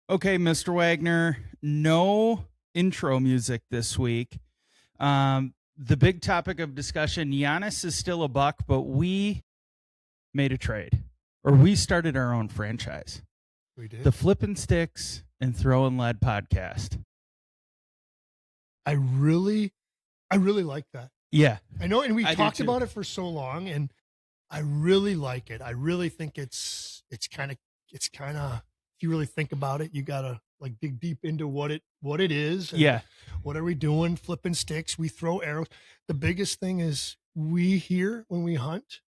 Okay, Mr. Wagner, no intro music this week. The big topic of discussion, Giannis is still a Buck, but we made a trade, or we started our own franchise. We did. The Flippin' Sticks and Throwin' Lead podcast. I really like that. Yeah. I know, and we I do talked too. about it for so long, and I really like it. I really think it's kind of if you really think about it, you gotta like dig deep into what it is. And Yeah. what are we doing? Flipping sticks. We throw arrows. The biggest thing is we here when we hunt,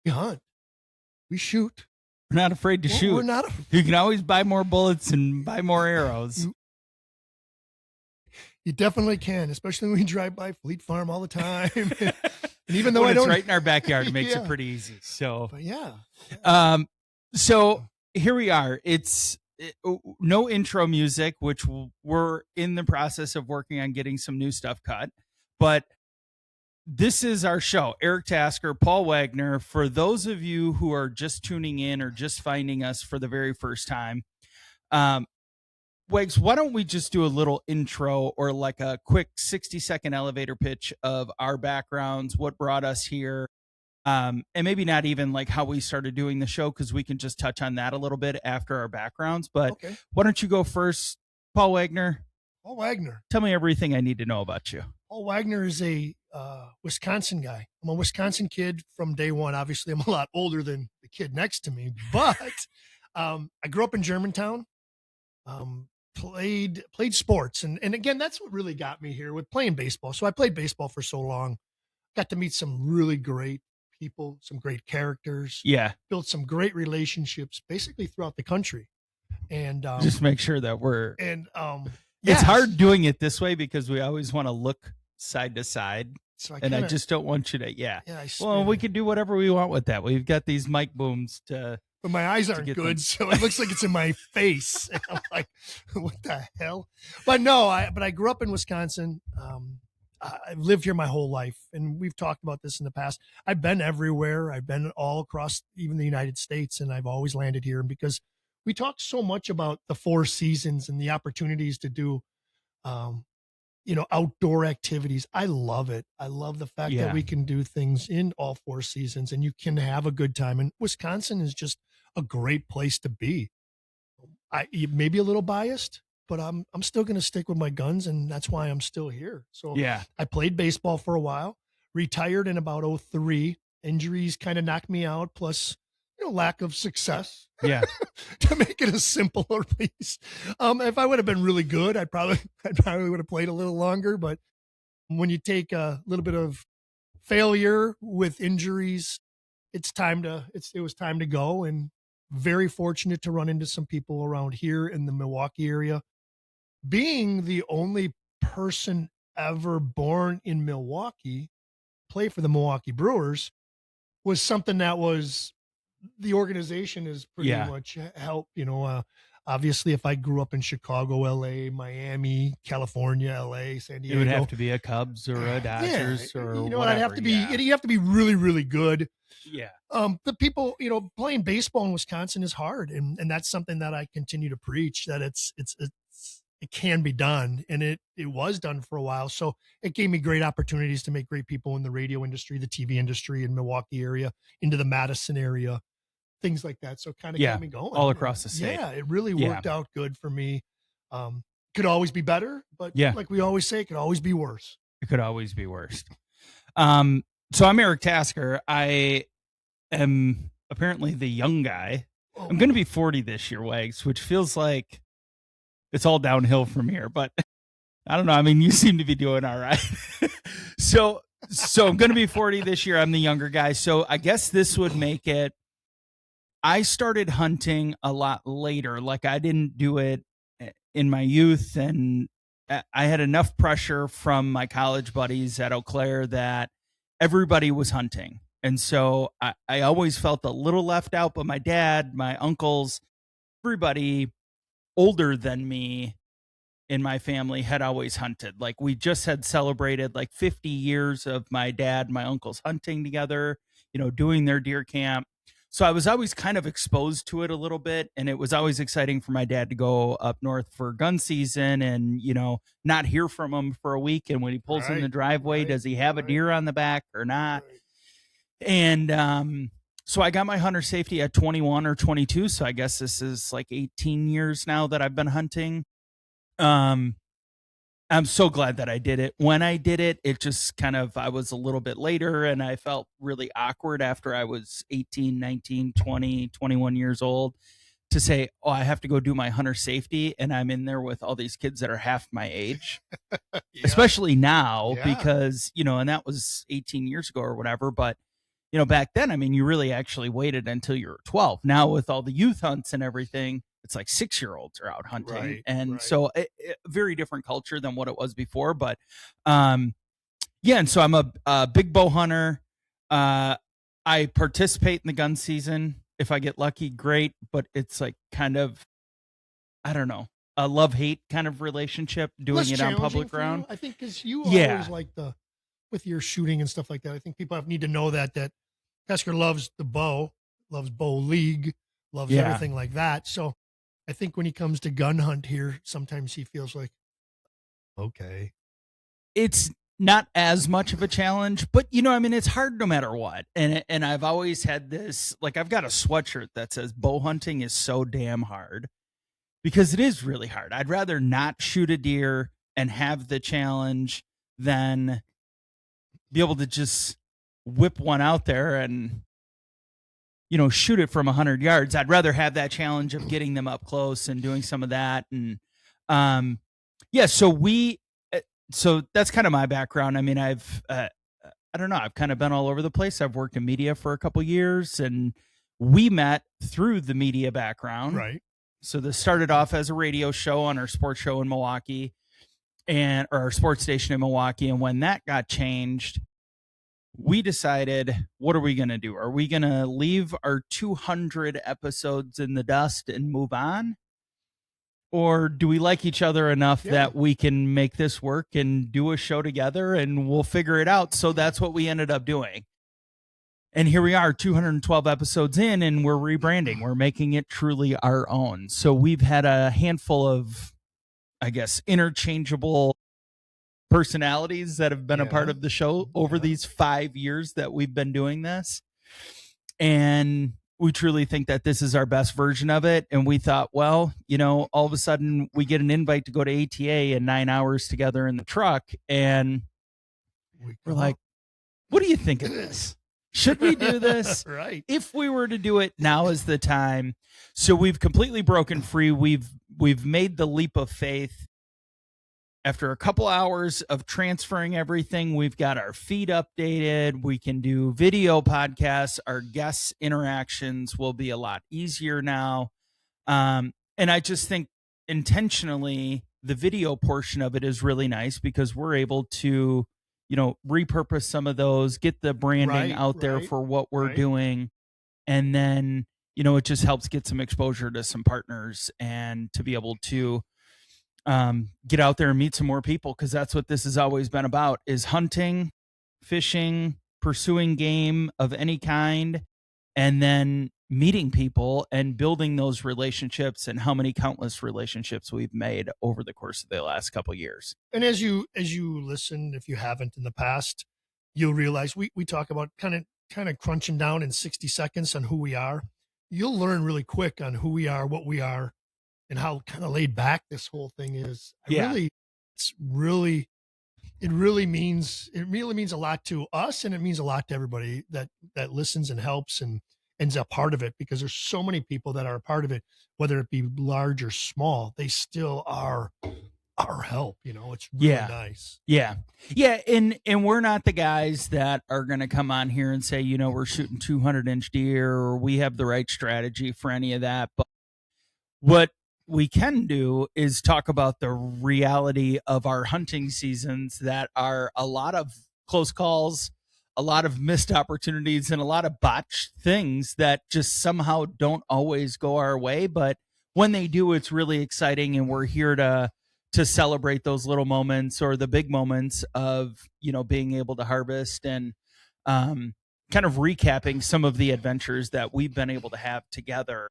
we shoot. We're not afraid to shoot. We're not. You can always buy more bullets and buy more arrows. You definitely can, especially when you drive by Fleet Farm all the time. And even though When I it's don't, right in our backyard, it makes Yeah. it pretty easy. So, but yeah. So here we are. It's no intro music, which we're in the process of working on getting some new stuff cut. But this is our show. Eric Tasker, Paul Wagner. For those of you who are just tuning in or just finding us for the very first time, Wags, why don't we just do a little intro or like a quick 60-second elevator pitch of our backgrounds, what brought us here, and maybe not even like how we started doing the show, because we can just touch on that a little bit after our backgrounds. But Okay. Why don't you go first, Paul Wagner? Paul Wagner. Tell me everything I need to know about you. Paul Wagner is a Wisconsin guy. I'm a Wisconsin kid from day one. Obviously, I'm a lot older than the kid next to me, but I grew up in Germantown. Played sports, and again, that's what really got me here with playing baseball. So I played baseball for so long, got to meet some really great people, some great characters. Yeah. Built some great relationships, basically throughout the country. And just make sure that we're. And it's hard doing it this way because we always want to look side to side. So I just don't want you to. Yeah. Well, we can do whatever we want with that. We've got these mic booms to. But my eyes aren't good, so it looks like it's in my face. And I'm like, what the hell? But no, I grew up in Wisconsin. I've lived here my whole life, and we've talked about this in the past. I've been everywhere. I've been all across even the United States, and I've always landed here. And because we talked so much about the 4 seasons and the opportunities to do, outdoor activities. I love it. I love the fact that we can do things in all 4 seasons, and you can have a good time. And Wisconsin is just a great place to be. I may be a little biased, but I'm still going to stick with my guns, and that's why I'm still here. So yeah, I played baseball for a while, retired in about 2003. Injuries kind of knocked me out, plus lack of success. Yeah. To make it a simpler piece. If I would have been really good, I probably would have played a little longer. But when you take a little bit of failure with injuries, it was time to go. And very fortunate to run into some people around here in the Milwaukee area. Being the only person ever born in Milwaukee, play for the Milwaukee Brewers, was something that was the organization has pretty much helped. Obviously, if I grew up in Chicago, LA, Miami, California, LA, San Diego, it would have to be a Cubs or a Dodgers or whatever. I'd have to be. You have to be really, really good. Yeah. The people, playing baseball in Wisconsin is hard, and that's something that I continue to preach, that it can be done, and it was done for a while. So it gave me great opportunities to meet great people in the radio industry, the TV industry in Milwaukee area, into the Madison area, things like that. So it kind of got me going all across the state. Yeah, it really worked out good for me. Could always be better, but like we always say, it could always be worse. It could always be worse. So I'm Eric Tasker. I am apparently the young guy. I'm going to be 40 this year, Wags, which feels like it's all downhill from here, but I don't know. I mean, you seem to be doing all right. So I'm going to be 40 this year. I'm the younger guy. So I guess this would make it, I started hunting a lot later. Like I didn't do it in my youth, and I had enough pressure from my college buddies at Eau Claire that everybody was hunting. And so I always felt a little left out, but my dad, my uncles, everybody older than me in my family had always hunted. Like we just had celebrated like 50 years of my dad, my uncles hunting together, doing their deer camp. So I was always kind of exposed to it a little bit, and it was always exciting for my dad to go up north for gun season and, not hear from him for a week. And when he pulls in the Right, driveway, right, does he have a right, deer on the back or not? right. And so I got my hunter safety at 21 or 22. So I guess this is like 18 years now that I've been hunting. Um, I'm so glad that I did it. When I did it, it just kind of, I was a little bit later and I felt really awkward after I was 18, 19, 20, 21 years old to say, oh, I have to go do my hunter safety. And I'm in there with all these kids that are half my age, Yeah, especially now yeah, because, and that was 18 years ago or whatever. But, back then, I mean, you really actually waited until you were 12. Now with all the youth hunts and everything, it's like 6-year-olds are out hunting. right, And right. so very different culture than what it was before. But yeah, and so I'm a big bow hunter. I participate in the gun season. If I get lucky, great. But it's like kind of, I don't know, a love-hate kind of relationship doing Less it on challenging public for you, ground. I think, because you Yeah. always like with your shooting and stuff like that. I think people need to know that Tasker loves the bow, loves bow league, loves Yeah. everything like that. So I think when he comes to gun hunt here, sometimes he feels like, okay, It's not as much of a challenge, but I mean, it's hard no matter what. And I've always had this, like, I've got a sweatshirt that says bow hunting is so damn hard because it is really hard. I'd rather not shoot a deer and have the challenge than be able to just whip one out there and shoot it from 100 yards. I'd rather have that challenge of getting them up close and doing some of that. And yeah, so that's kind of my background. I mean, I don't know, I've kind of been all over the place. I've worked in media for a couple years, and we met through the media background. right. So this started off as a radio show on our sports show in Milwaukee or our sports station in Milwaukee. And when that got changed, we decided, what are we going to do? Are we going to leave our 200 episodes in the dust and move on? Or do we like each other enough that we can make this work and do a show together and we'll figure it out? So that's what we ended up doing. And here we are, 212 episodes in, and we're rebranding. We're making it truly our own. So we've had a handful of, I guess, interchangeable personalities that have been a part of the show over these 5 years that we've been doing this. And we truly think that this is our best version of it. And we thought, well, all of a sudden we get an invite to go to ATA in 9 hours together in the truck. And we're like, what do you think of this? Should we do this? Right. If we were to do it, now is the time. So we've completely broken free. We've made the leap of faith. After a couple hours of transferring everything, we've got our feed updated. We can do video podcasts. Our guest interactions will be a lot easier now. And I just think intentionally, the video portion of it is really nice because we're able to, repurpose some of those, get the branding out there for what we're doing. And then, it just helps get some exposure to some partners and to be able to get out there and meet some more people, because that's what this has always been about, is hunting, fishing, pursuing game of any kind, and then meeting people and building those relationships. And how many countless relationships we've made over the course of the last couple of years. And as you listen, if you haven't in the past, you'll realize we talk about kind of crunching down in 60 seconds on who we are. You'll learn really quick on who we are, what we are, and how kind of laid back this whole thing is. It really means a lot to us, and it means a lot to everybody that listens and helps and ends up part of it, because there's so many people that are a part of it, whether it be large or small. They still are our help. It's really nice. Yeah. And we're not the guys that are going to come on here and say, we're shooting 200-inch deer or we have the right strategy for any of that. But what we can do is talk about the reality of our hunting seasons, that are a lot of close calls, a lot of missed opportunities, and a lot of botched things that just somehow don't always go our way. But when they do, it's really exciting, and we're here to celebrate those little moments or the big moments of, being able to harvest. And kind of recapping some of the adventures that we've been able to have together,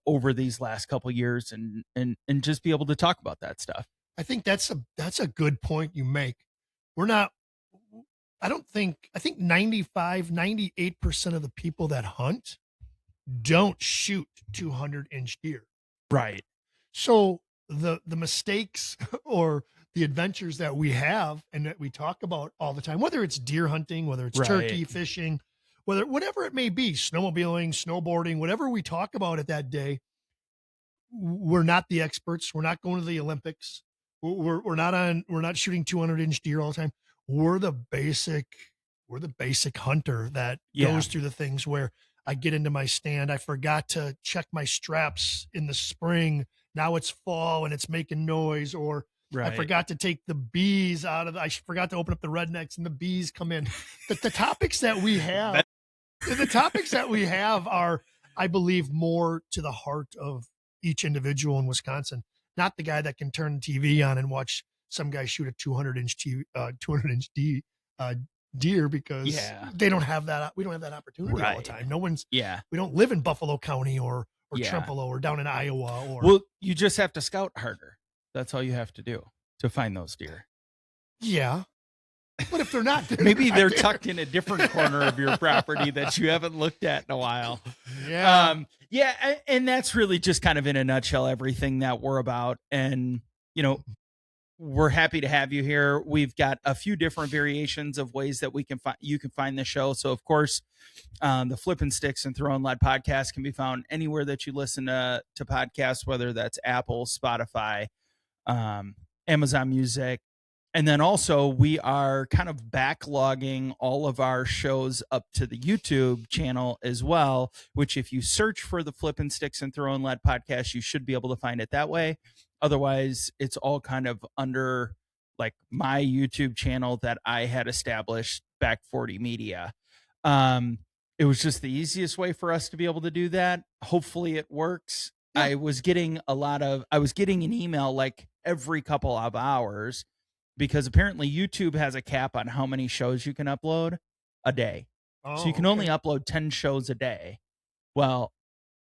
over these last couple years, and just be able to talk about that stuff. I think that's a good point you make. We're not, I think 98% of the people that hunt don't shoot 200-inch deer. Right. So the mistakes or the adventures that we have and that we talk about all the time, whether it's deer hunting, whether it's turkey fishing, whatever it may be, snowmobiling, snowboarding, whatever we talk about at that day, we're not the experts. We're not going to the Olympics. We're not shooting 200-inch deer all the time. We're the basic hunter that goes through the things where I get into my stand. I forgot to check my straps in the spring. Now it's fall and it's making noise, or I forgot to take the bees out of I forgot to open up the rednecks and the bees come in. The topics that we have, are, I believe, more to the heart of each individual in Wisconsin, not the guy that can turn the TV on and watch some guy shoot a 200-inch deer, because they don't have that. We don't have that opportunity all the time. No one's. Yeah. We don't live in Buffalo County or Trempealeau or down in Iowa. Well, you just have to scout harder. That's all you have to do to find those deer. Yeah. But if they're not, maybe they're tucked in a different corner of your property that you haven't looked at in a while. Yeah. And that's really just kind of in a nutshell everything that we're about. And, we're happy to have you here. We've got a few different variations of ways that you can find the show. So, of course, the Flippin' Sticks and Throwin Lad podcast can be found anywhere that you listen to podcasts, whether that's Apple, Spotify, Amazon Music. And then also we are kind of backlogging all of our shows up to the YouTube channel as well, which if you search for the Flippin' Sticks and Throwin Lad podcast, you should be able to find it that way. Otherwise, it's all kind of under like my YouTube channel that I had established, Back 40 Media. It was just the easiest way for us to be able to do that. Hopefully it works. Yeah. I was getting an email like every couple of hours, because apparently YouTube has a cap on how many shows you can upload a day. So you can only upload 10 shows a day. Well,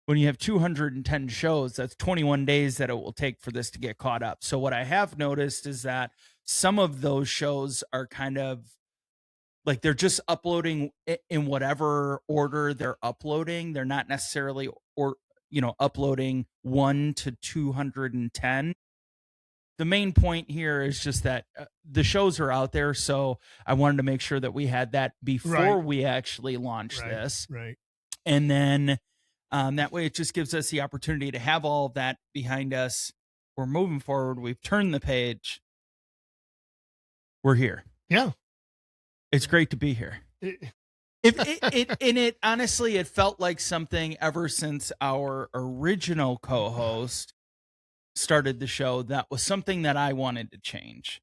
when you have 210 shows, that's 21 days that it will take for this to get caught up. So what I have noticed is that some of those shows are kind of like they're just uploading in whatever order they're uploading. They're not necessarily uploading 1 to 210. The main point here is just that the shows are out there. So I wanted to make sure that we had that before we actually launched this. Right. And then that way it just gives us the opportunity to have all of that behind us. We're moving forward. We've turned the page. We're here. Yeah. It's great to be here. It honestly, it felt like something ever since our original co-host started the show, that was something that I wanted to change.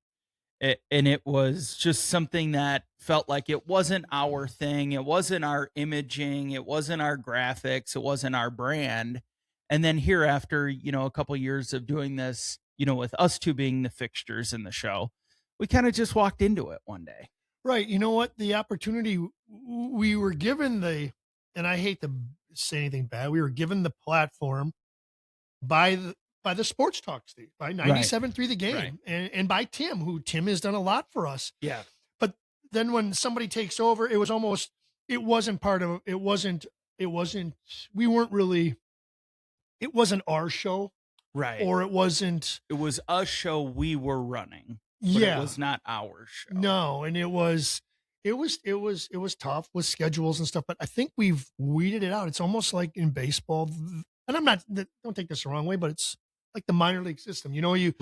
And it was just something that felt like it wasn't our thing. It wasn't our imaging. It wasn't our graphics. It wasn't our brand. And then here after, a couple years of doing this, with us two being the fixtures in the show, we kind of just walked into it one day. Right. You know what? The opportunity we were given and I hate to say anything bad, we were given the platform by the sports talk stage, by 97.3 The Game, and by Tim has done a lot for us. Yeah. But then when somebody takes over, it wasn't our show. Right. Or it was a show we were running. But it was not our show. No. And it was tough with schedules and stuff, but I think we've weeded it out. It's almost like in baseball, and don't take this the wrong way, but it's like the minor league system. You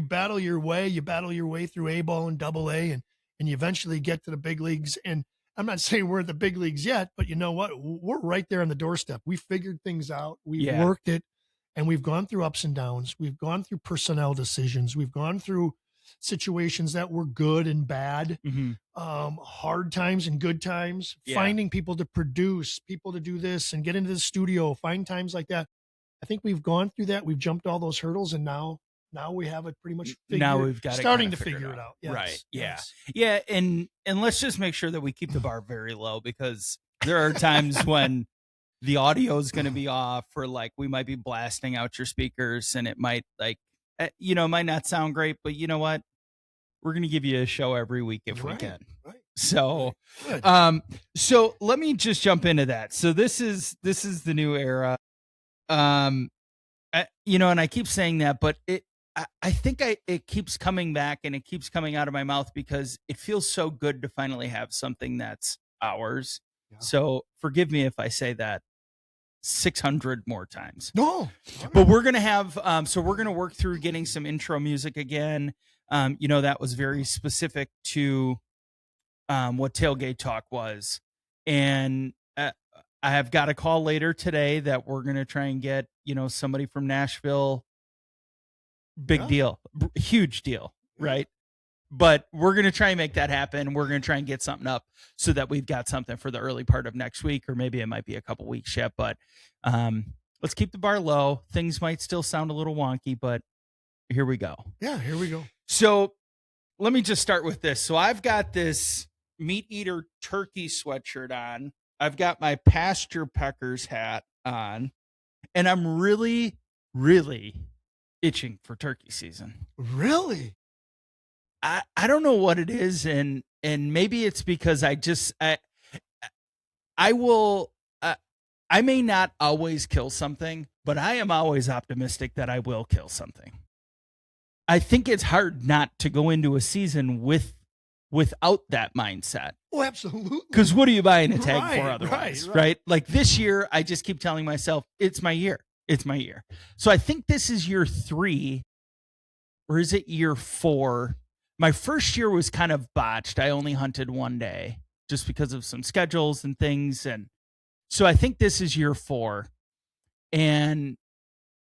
battle your way through A ball and double A, and you eventually get to the big leagues. And I'm not saying we're at the big leagues yet, but you know what? We're right there on the doorstep. We figured things out. We've worked it, and we've gone through ups and downs. We've gone through personnel decisions. We've gone through situations that were good and bad, hard times and good times, finding people to produce, people to do this and get into the studio, find times like that. I think we've gone through that. We've jumped all those hurdles, and now now we have it pretty much now we've got starting to figure it out. Yes, right. Yeah. yes. Yeah. And let's just make sure that we keep the bar very low, because there are times when the audio is going to be off, or like we might be blasting out your speakers and it might it might not sound great, but you know what? We're going to give you a show every week if we can. Right. So, Good. so let me just jump into that. So this is the new era. And I keep saying that, but I think it keeps coming back and it keeps coming out of my mouth because it feels so good to finally have something that's ours. Yeah. So forgive me if I say that 600 more times. No, but we're going to have, so we're going to work through getting some intro music again. That was very specific to what Tailgate Talk was. And I have got a call later today that we're going to try and get, somebody from Nashville. Big deal, huge deal, right? But we're going to try and make that happen. We're going to try and get something up so that we've got something for the early part of next week, or maybe it might be a couple weeks yet. But let's keep the bar low. Things might still sound a little wonky, but here we go. Yeah, here we go. So let me just start with this. So I've got this Meat Eater turkey sweatshirt on. I've got my Pasture Peckers hat on, and I'm really, really itching for turkey season. Really? I don't know what it is, and maybe it's because I may not always kill something, but I am always optimistic that I will kill something. I think it's hard not to go into a season without that mindset. Oh, absolutely. Because what are you buying a tag for otherwise, right? Like this year, I just keep telling myself, it's my year. It's my year. So I think this is year 3, or is it year 4? My first year was kind of botched. I only hunted one day just because of some schedules and things. And so I think this is year 4. And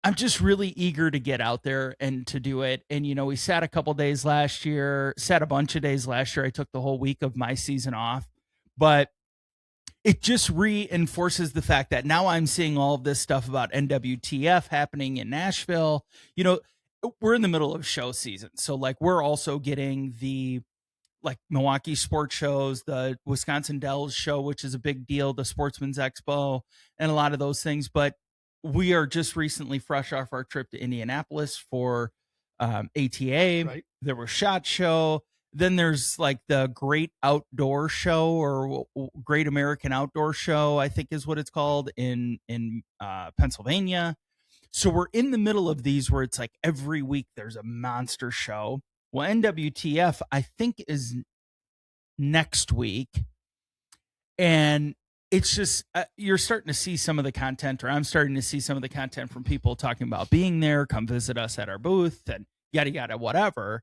I'm just really eager to get out there and to do it. And, we sat a bunch of days last year. I took the whole week of my season off. But it just reinforces the fact that now I'm seeing all of this stuff about NWTF happening in Nashville. We're in the middle of show season. So like we're also getting the like Milwaukee sports shows, the Wisconsin Dells show, which is a big deal, the Sportsman's Expo, and a lot of those things. But we are just recently fresh off our trip to Indianapolis for ATA. Right. There was SHOT Show. Then there's like the Great Outdoor Show, or Great American Outdoor Show, I think is what it's called, in Pennsylvania. So we're in the middle of these where it's like every week there's a monster show. Well, NWTF, I think, is next week. And it's just, you're starting to see some of the content, or I'm starting to see some of the content from people talking about being there, come visit us at our booth, and yada, yada, whatever.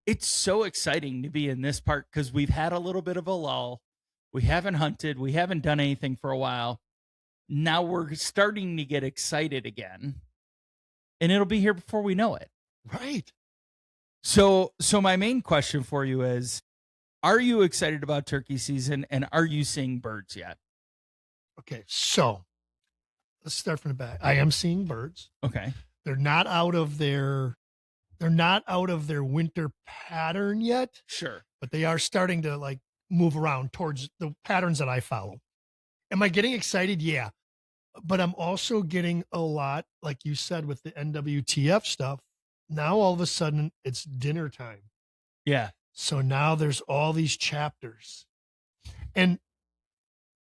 It's so exciting to be in this part because we've had a little bit of a lull. We haven't hunted. We haven't done anything for a while. Now we're starting to get excited again, and it'll be here before we know it. Right. So my main question for you is, are you excited about turkey season, and are you seeing birds yet? Okay, so let's start from the back. I am seeing birds. Okay. They're not out of their winter pattern yet. Sure. But they are starting to like move around towards the patterns that I follow. Am I getting excited? Yeah. But I'm also getting a lot, like you said, with the NWTF stuff. Now all of a sudden it's dinner time. Yeah. So now there's all these chapters. And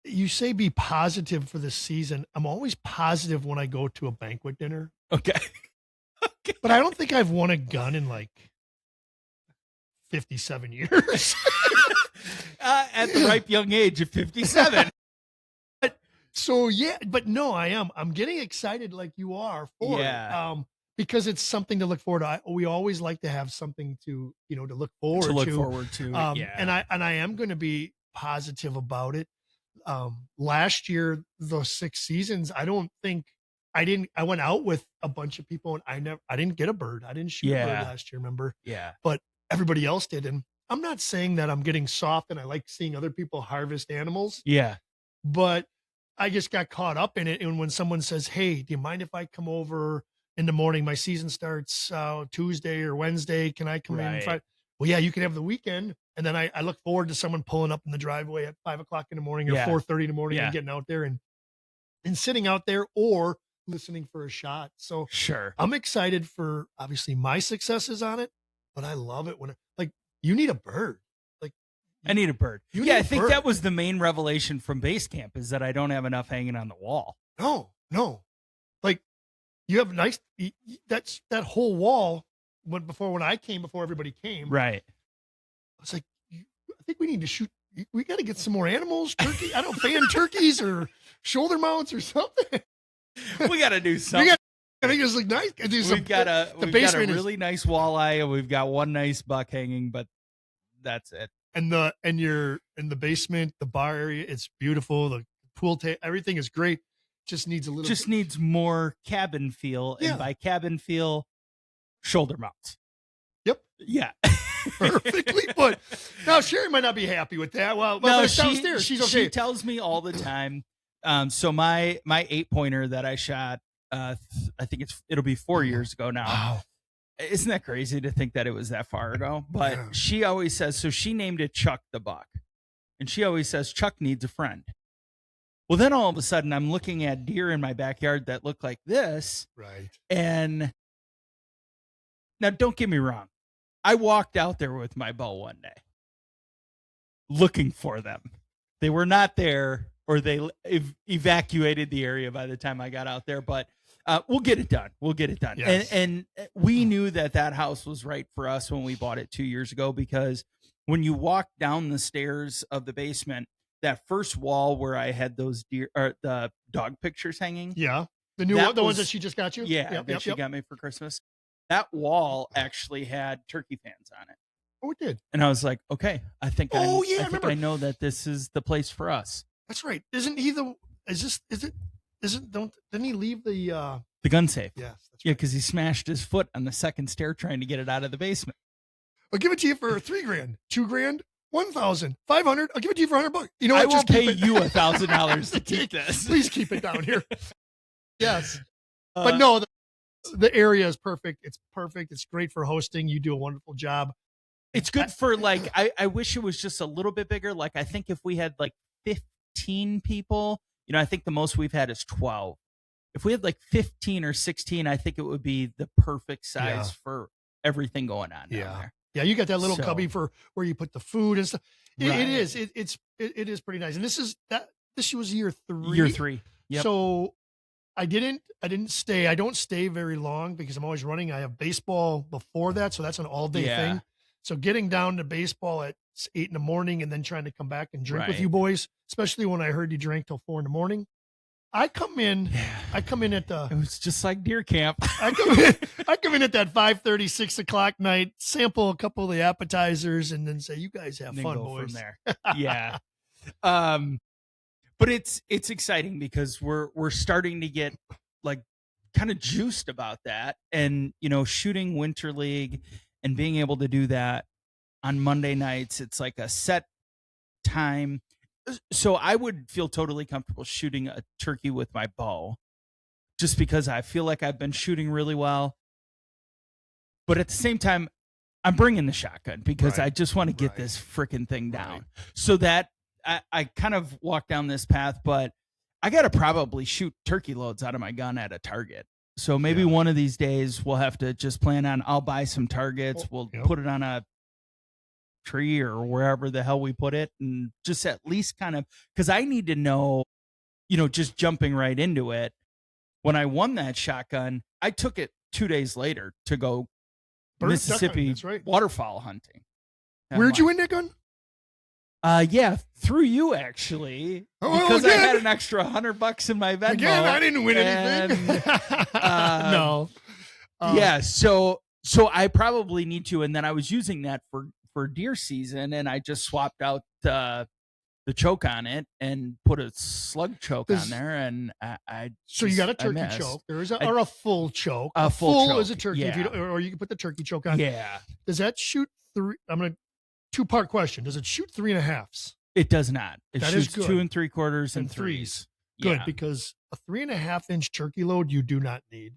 you say be positive for this season. I'm always positive when I go to a banquet dinner. Okay. Okay. But I don't think I've won a gun in like 57 years. At the ripe young age of 57. So yeah, but no, I am. I'm getting excited like you are for it. Because it's something to look forward to. We always like to have something to look forward to. Yeah. And I am going to be positive about it. Last year, those 6 seasons, I went out with a bunch of people and I didn't get a bird. I didn't shoot a bird last year, remember? Yeah. But everybody else did. And I'm not saying that I'm getting soft and I like seeing other people harvest animals. Yeah. But I just got caught up in it. And when someone says, hey, do you mind if I come over in the morning. My season starts Tuesday or Wednesday. Can I come in Friday? Well, yeah, you can have the weekend. And then I look forward to someone pulling up in the driveway at 5:00 in the morning or 4:30 in the morning and getting out there and sitting out there or listening for a shot. So Sure. I'm excited for obviously my successes on it, but I love it when like you need a bird. Like I need a bird. You Yeah, need I a think bird. that was the main revelation from base camp is that I don't have enough hanging on the wall. No. Like you have nice, that's that whole wall when I came, before everybody came. Right. I was like, I think we need to shoot. We got to get some more animals, turkey. I don't fan turkeys or shoulder mounts or something. We got to do something. I think it's like nice. We've got a really nice walleye, and we've got one nice buck hanging, but that's it. And you're in the basement, the bar area, it's beautiful. The pool everything is great. Just needs a little. Just needs more cabin feel, and by cabin feel, shoulder mounts. Yep. Yeah. Perfectly put. Now Sherry might not be happy with that. Well, no, downstairs. She's okay. She tells me all the time. So my 8-pointer that I shot, I think it'll be 4 years ago now. Wow. Isn't that crazy to think that it was that far ago? But she always says, so she named it Chuck the buck, and she always says Chuck needs a friend. Well, then all of a sudden I'm looking at deer in my backyard that look like this. Right. And now don't get me wrong. I walked out there with my bow one day looking for them. They were not there, or they evacuated the area by the time I got out there, but we'll get it done. We'll get it done. Yes. And we knew that house was right for us when we bought it 2 years ago, because when you walk down the stairs of the basement, that first wall where I had those deer or the dog pictures hanging. Yeah. The new the ones that she just got you? Yeah. She got me for Christmas. That wall actually had turkey fans on it. Oh, it did. And I was like, okay, I think I I know that this is the place for us. That's right. Isn't he didn't he leave the gun safe? Yes. That's right. Yeah, because he smashed his foot on the second stair trying to get it out of the basement. I'll give it to you for $3,000, $2,000, $1,500. I'll give it to you for $100. You know what? I will pay you $1,000 to keep this. Please keep it down here. Yes. But no, the area is perfect. It's perfect. It's great for hosting. You do a wonderful job. It's good for like, I wish it was just a little bit bigger. Like, I think if we had like 15 people, I think the most we've had is 12. If we had like 15 or 16, I think it would be the perfect size for everything going on down there. Yeah, you got that little cubby for where you put the food and stuff. It is. It is pretty nice. And this was year 3. Year 3. Yep. So I didn't stay. I don't stay very long because I'm always running. I have baseball before that, so that's an all-day thing. So getting down to baseball at 8 in the morning and then trying to come back and drink with you boys, especially when I heard you drank till 4 in the morning. I come in at the. It was just like deer camp. I come in at that 5:30, 6 o'clock night, sample a couple of the appetizers, and then say, "You guys have fun, boys." From there. Yeah. But it's exciting because we're starting to get like kind of juiced about that, and shooting Winter League and being able to do that on Monday nights. It's like a set time. So I would feel totally comfortable shooting a turkey with my bow just because I feel like I've been shooting really well. But at the same time, I'm bringing the shotgun because I just want to get this freaking thing down. So that I kind of walk down this path, but I got to probably shoot turkey loads out of my gun at a target. So maybe one of these days we'll have to just plan on, I'll buy some targets. We'll put it on a tree or wherever the hell we put it, and just at least kind of, because I need to know, just jumping right into it. When I won that shotgun, I took it 2 days later to go Mississippi waterfowl hunting. Where'd you win that gun? Through you actually, because I had an extra $100 in my Venmo. Again, I didn't win anything. No. So I probably need to, and then I was using that for deer season, and I just swapped out the choke on it and put a slug choke on there, and So you got a turkey choke. There is a full choke. A full choke is a turkey, if you don't, or you can put the turkey choke on. Yeah. Does that shoot 3? I'm gonna 2-part question. Does it shoot 3.5s? It does not. It shoots is good. 2 3/4 and 3s. Good, because a 3.5-inch turkey load you do not need.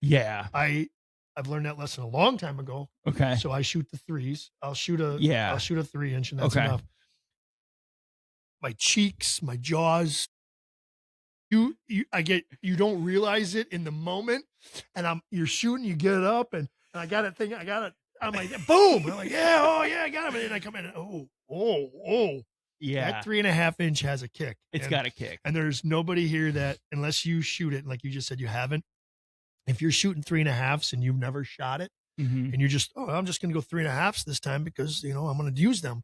Yeah. I've learned that lesson a long time ago. Okay. So I shoot the threes. I'll shoot a Yeah. 3-inch, and that's Okay. enough. My cheeks, my jaws, you don't realize it in the moment, and you're shooting, you get it up, and I got it. I'm like, boom! I'm like, yeah, oh yeah, I got him, and then I come in, and, oh, Yeah. that 3.5-inch has a kick. It's got a kick. And there's nobody here that, unless you shoot it, like you just said, you haven't. If you're shooting 3.5s and you've never shot it, Mm-hmm. and you're just, I'm just gonna go 3.5s this time because I'm gonna use them.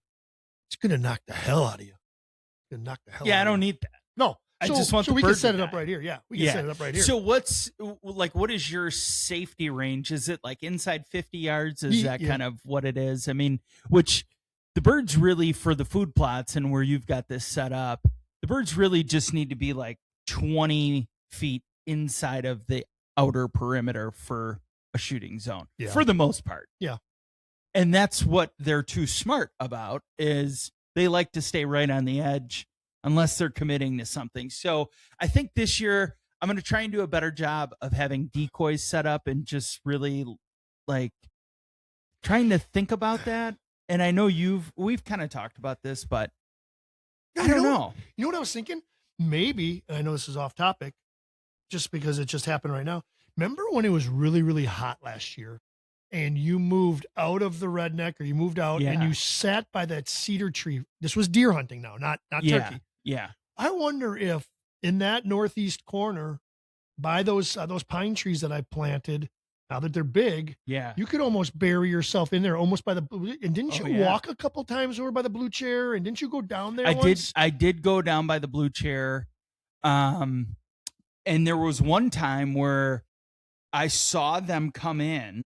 It's gonna knock the hell out of you. It's gonna knock the hell. Yeah, out I don't of you. need that. No, I just want so the we can bird set to it up die. right here. Yeah, we can set it up right here. So what is your safety range? Is it like inside 50 yards? Is that kind of what it is? I mean, which the birds really, for the food plots and where you've got this set up, the birds really just need to be like 20 feet inside of the outer perimeter for a shooting zone, for the most part. Yeah. And that's what they're too smart about, is they like to stay right on the edge unless they're committing to something. So I think this year I'm going to try and do a better job of having decoys set up and just really like trying to think about that. And I know we've kind of talked about this, but I don't know. You know what I was thinking? Maybe, and I know this is off topic, just because it just happened right now. Remember when it was really, really hot last year and you moved out of the redneck, or you moved out and you sat by that cedar tree? This was deer hunting now, not turkey. Yeah. I wonder if in that northeast corner by those pine trees that I planted, now that they're big, you could almost bury yourself in there almost by the blue. And didn't you walk a couple times over by the blue chair? And didn't you go down there once? I did go down by the blue chair. And there was one time where I saw them come in.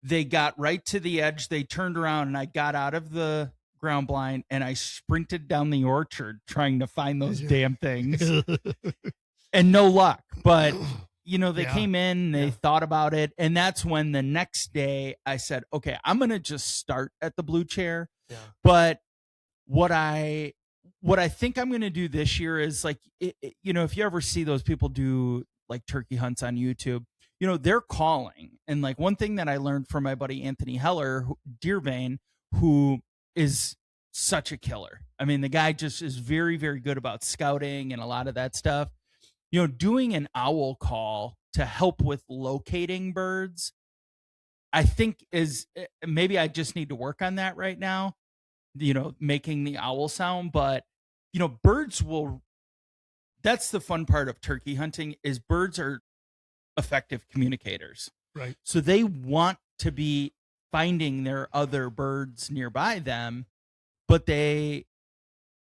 They got right to the edge. They turned around, and I got out of the ground blind and I sprinted down the orchard trying to find those damn things. And no luck. But they came in, they thought about it. And that's when the next day I said, okay, I'm going to just start at the blue chair. Yeah. But what I think I'm going to do this year is like, if you ever see those people do like turkey hunts on YouTube, they're calling. And like one thing that I learned from my buddy Anthony Heller, Deervane, who is such a killer. I mean, the guy just is very, very good about scouting and a lot of that stuff. Doing an owl call to help with locating birds, I think is maybe I just need to work on that right now, making the owl sound. But, birds that's the fun part of turkey hunting, is birds are effective communicators. Right. So they want to be finding their other birds nearby them, but they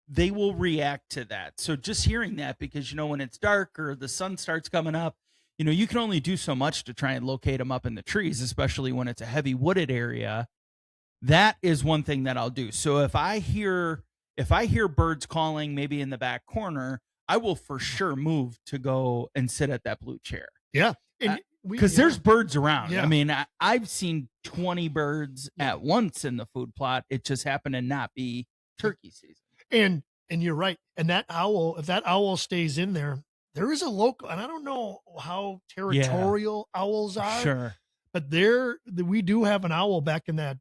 will react to that. So just hearing that, because when it's dark or the sun starts coming up, you can only do so much to try and locate them up in the trees, especially when it's a heavy wooded area. That is one thing that I'll do. So if I hear birds calling maybe in the back corner, I will for sure move to go and sit at that blue chair. Yeah. Because there's birds around. Yeah. I mean, I've seen 20 birds at once in the food plot. It just happened to not be turkey season. And you're right. And that owl, if that owl stays in there, there is a local, and I don't know how territorial owls are. Sure. But we do have an owl back in that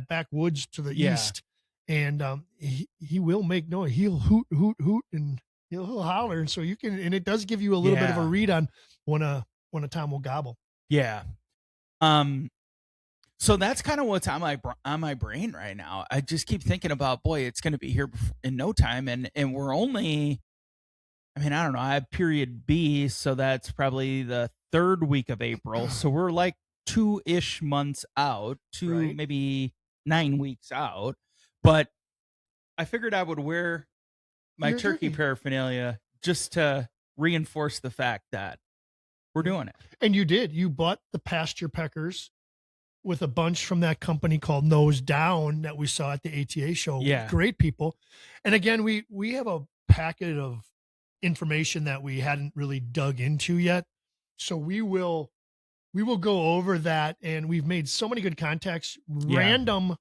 backwoods to the east. And he will make noise. He'll hoot, hoot, hoot, and he'll holler. And so and it does give you a little bit of a read on when a tom will gobble. Yeah. So that's kind of what's on my brain right now. I just keep thinking about, boy, it's going to be here in no time. And we're only, I don't know, I have period B. So that's probably the 3rd week of April. So we're like 2-ish months out, maybe 9 weeks out. But I figured I would wear my turkey paraphernalia just to reinforce the fact that we're doing it. And you did. You bought the pasture peckers with a bunch from that company called Nose Down that we saw at the ATA show. Yeah. Great people. And again, we have a packet of information that we hadn't really dug into yet. So we will go over that, and we've made so many good contacts, random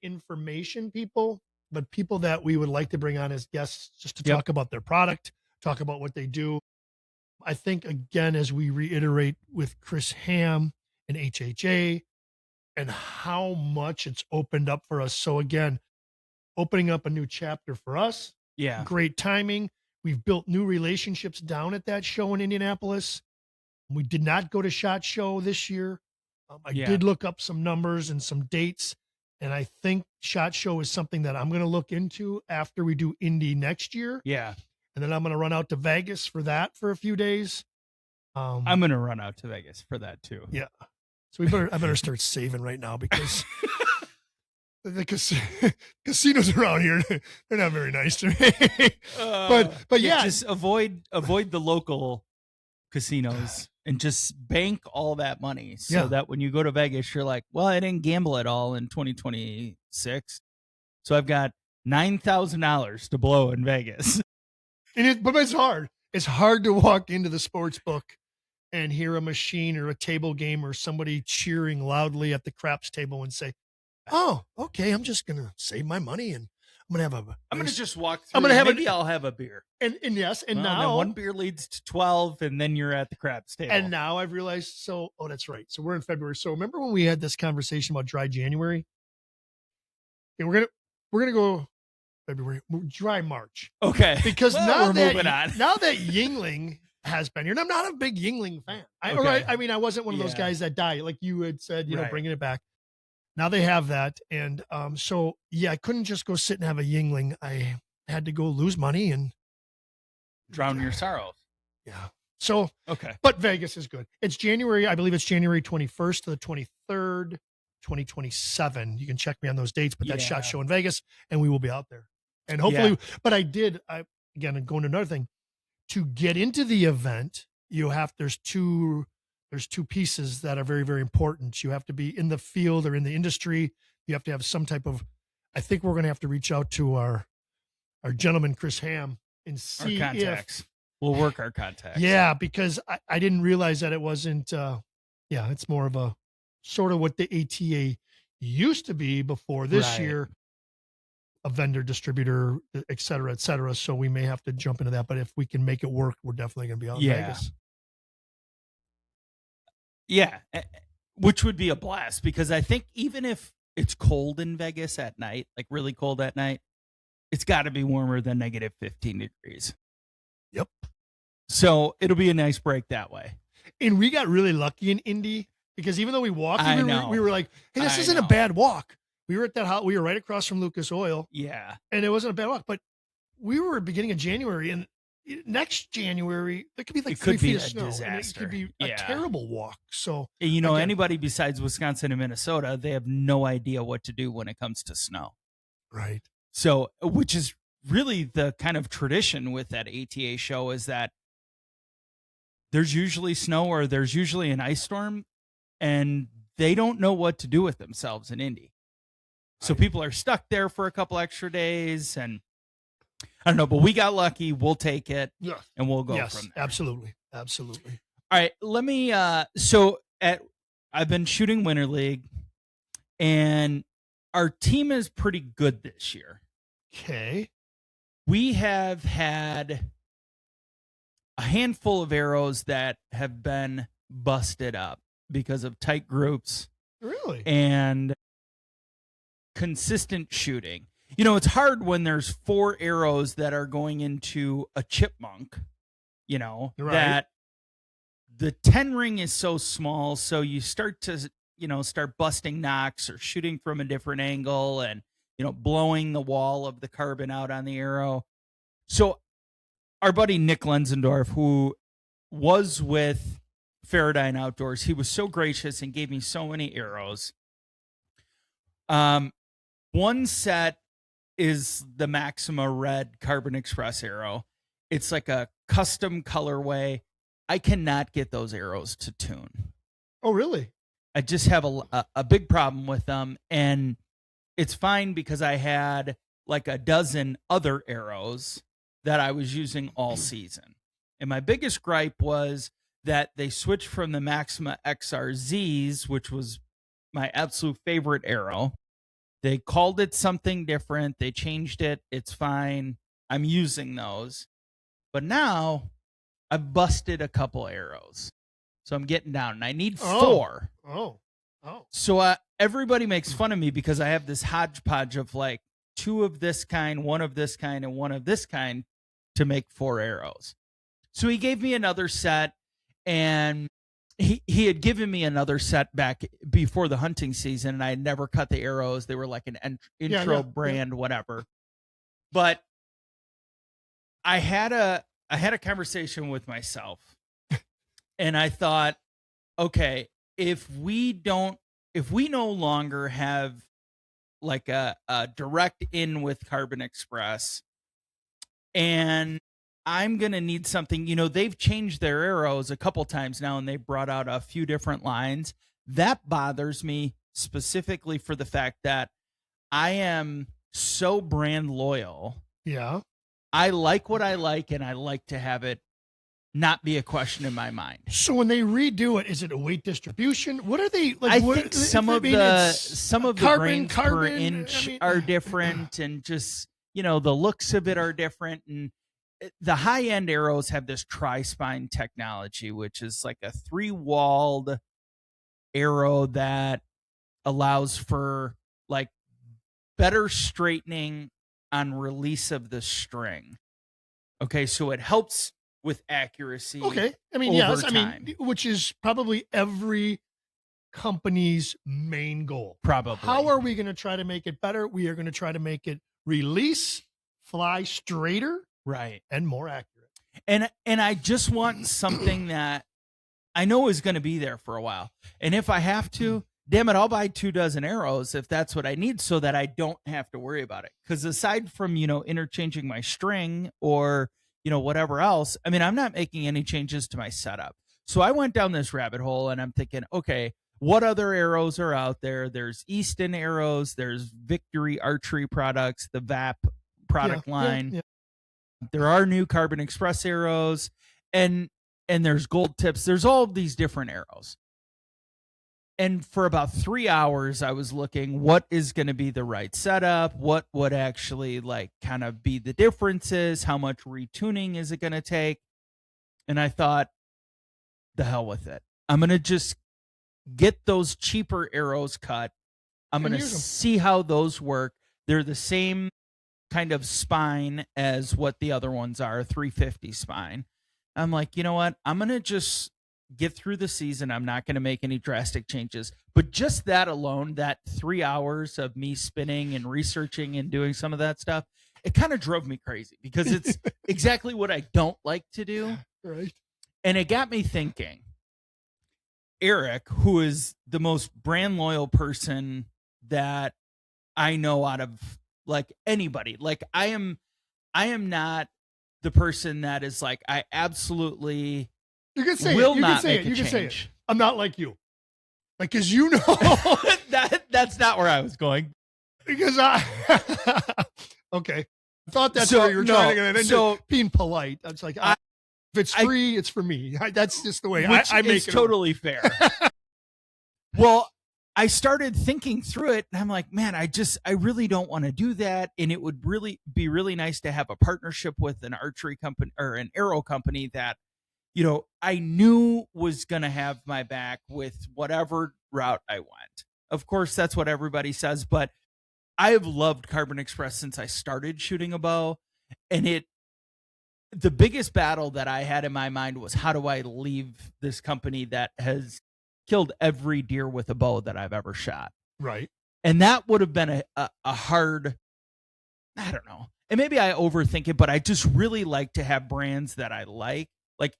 information people, but people that we would like to bring on as guests just to talk about their product, talk about what they do. I think, again, as we reiterate with Chris Ham and HHA and how much it's opened up for us. So, again, opening up a new chapter for us. Yeah. Great timing. We've built new relationships down at that show in Indianapolis. We did not go to SHOT Show this year. I did look up some numbers and some dates, and I think SHOT Show is something that I'm going to look into after we do Indy next year. Yeah. And then I'm going to run out to Vegas for that for a few days. I'm going to run out to Vegas for that too. Yeah. So I better start saving right now because the casinos around here, they're not very nice to me. But yeah, just avoid the local casinos and just bank all that money so that when you go to Vegas, you're like, well, I didn't gamble at all in 2026, so I've got $9,000 to blow in Vegas. But it's hard. It's hard to walk into the sports book and hear a machine or a table game or somebody cheering loudly at the craps table and say, "Oh, okay, I'm just gonna save my money and I'm gonna just walk through. I'm gonna have maybe I'll have a beer." And yes, and well, now one beer leads to 12, and then you're at the craps table. And now I've realized. So, that's right. So we're in February. So remember when we had this conversation about dry January? Okay, we're gonna go February, dry March. Okay, because now that Yingling has been here, and I'm not a big Yingling fan. I mean, I wasn't one of those guys that died, like you had said, you know, bringing it back. Now they have that, and so yeah, I couldn't just go sit and have a Yingling. I had to go lose money and drown your sorrows. Yeah. So okay, but Vegas is good. It's January, I believe it's January 21st to the 23rd, 2027. You can check me on those dates, but that's SHOT Show in Vegas, and we will be out there. And hopefully, but again, going to another thing, to get into the event, there's two pieces that are very, very important. You have to be in the field or in the industry. You have to have some type of, I think we're going to have to reach out to our gentleman, Chris Ham, and see our contacts. We'll work our contacts. Yeah, because I didn't realize that it wasn't, it's more of a sort of what the ATA used to be before this year, a vendor, distributor, et cetera, et cetera. So we may have to jump into that, but if we can make it work, we're definitely going to be out in Vegas. Yeah, which would be a blast, because I think even if it's cold in Vegas at night, like really cold at night, it's got to be warmer than negative 15 degrees. Yep. So it'll be a nice break that way. And we got really lucky in Indy because even though we walked, we were like, hey, this isn't a bad walk. We were at that house. We were right across from Lucas Oil. Yeah. And it wasn't a bad walk, but we were beginning of January, and next January, there could be like 3 feet of snow. Disaster. And it could be a terrible walk. So, anybody besides Wisconsin and Minnesota, they have no idea what to do when it comes to snow. Right. So, which is really the kind of tradition with that ATA show, is that there's usually snow or there's usually an ice storm, and they don't know what to do with themselves in Indy. So people are stuck there for a couple extra days, and I don't know, but we got lucky. We'll take it, and we'll go from there. Absolutely. Absolutely. All right, let me, I've been shooting Winter League, and our team is pretty good this year. Okay. We have had a handful of arrows that have been busted up because of tight groups. Really? And consistent shooting. It's hard when there's 4 arrows that are going into a chipmunk, that the 10 ring is so small. So you start to, start busting knocks or shooting from a different angle and, blowing the wall of the carbon out on the arrow. So our buddy Nick Lenzendorf, who was with Faraday Outdoors, he was so gracious and gave me so many arrows. One set is the Maxima Red Carbon Express arrow. It's like a custom colorway. I cannot get those arrows to tune. Oh, really? I just have a big problem with them, and it's fine because I had like a dozen other arrows that I was using all season. And my biggest gripe was that they switched from the Maxima XRZs, which was my absolute favorite arrow. They called it something different. They changed it. It's fine. I'm using those. But now I've busted a couple arrows. So I'm getting down, and I need 4. Oh. So everybody makes fun of me because I have this hodgepodge of like 2 of this kind, 1 of this kind, and 1 of this kind to make 4 arrows. So he gave me another set, and he had given me another set back before the hunting season, and I had never cut the arrows. They were like an intro brand, whatever. But I had a conversation with myself, and I thought, okay, if we no longer have like a direct in with Carbon Express, and I'm going to need something, they've changed their arrows a couple times now, and they brought out a few different lines. That bothers me specifically for the fact that I am so brand loyal. Yeah. I like what I like, and I like to have it not be a question in my mind. So when they redo it, is it a weight distribution? What are they like? I think some of the grains per inch are different, and just the looks of it are different. And the high end arrows have this tri-spine technology, which is like a 3-walled arrow that allows for like better straightening on release of the string. Okay, so it helps with accuracy. Okay. I mean, yes. I mean, which is probably every company's main goal. Probably. How are we going to try to make it better? We are going to try to make it release, fly straighter, right, and more accurate. And I just want something that I know is going to be there for a while. And if I have to, damn it, I'll buy 2 dozen arrows if that's what I need, so that I don't have to worry about it. Because aside from interchanging my string or whatever else, I mean, I'm not making any changes to my setup. So I went down this rabbit hole, and I'm thinking, okay, what other arrows are out there? There's Easton arrows, there's Victory Archery products, the VAP product line. Yeah. There are new Carbon Express arrows, and there's Gold Tips. There's all of these different arrows. And for about 3 hours, I was looking, what is going to be the right setup? What would actually like kind of be the differences? How much retuning is it going to take? And I thought, the hell with it. I'm going to just get those cheaper arrows cut. I'm going to see how those work. They're the same kind of spine as what the other ones are, 350 spine. I'm like, you know what? I'm going to just get through the season. I'm not going to make any drastic changes. But just that alone, that 3 hours of me spinning and researching and doing some of that stuff, it kind of drove me crazy because it's exactly what I don't like to do. Right. And it got me thinking, Eric, who is the most brand loyal person that I know out of like anybody, like I am not the person that is like, I absolutely you can say will it. You not can say make it. a You can change. say it. I'm not like you. Like, cause that's not where I was going. Because okay. I thought that's where you were trying to get into. So being polite. It's like, if it's free, it's for me. That's just the way I make it. Totally fair. Well, I started thinking through it, and I'm like, man, I really don't want to do that. And it would really be really nice to have a partnership with an archery company or an arrow company that, I knew was going to have my back with whatever route I went. Of course, that's what everybody says, but I have loved Carbon Express since I started shooting a bow. And the biggest battle that I had in my mind was, how do I leave this company that has killed every deer with a bow that I've ever shot? Right. And that would have been a hard, I don't know. And maybe I overthink it, but I just really like to have brands that I like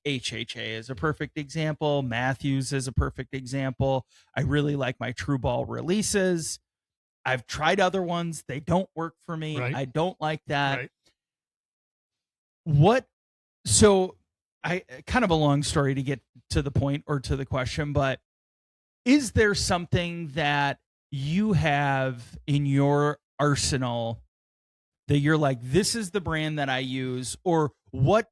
HHA is a perfect example. Matthews is a perfect example. I really like my True Ball releases. I've tried other ones. They don't work for me. Right. I don't like that. Right. So I kind of a long story to get to the point or to the question, but is there something that you have in your arsenal that you're like, this is the brand that I use, or what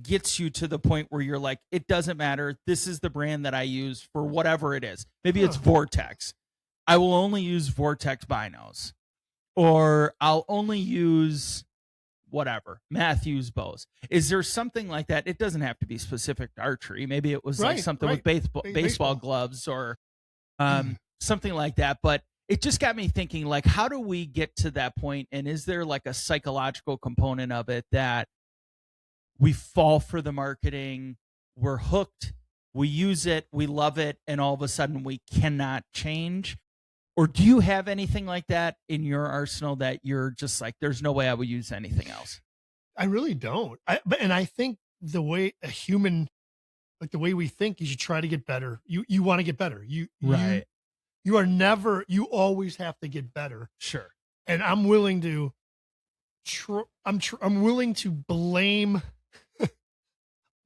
gets you to the point where you're like, it doesn't matter, this is the brand that I use for whatever it is? Maybe it's Vortex. I will only use Vortex binos, or I'll only use whatever, Matthews bows. Is there something like that? It doesn't have to be specific to archery. Maybe it was like something with baseball gloves or something like that. But it just got me thinking, like, how do we get to that point? And is there like a psychological component of it that we fall for the marketing, we're hooked, we use it, we love it, and all of a sudden we cannot change? Or do you have anything like that in your arsenal that you're just like, there's no way I would use anything else? I really don't. And I think the way a human, like the way we think, is you try to get better. You want to get better. You always have to get better. Sure. And I'm willing to I'm willing to blame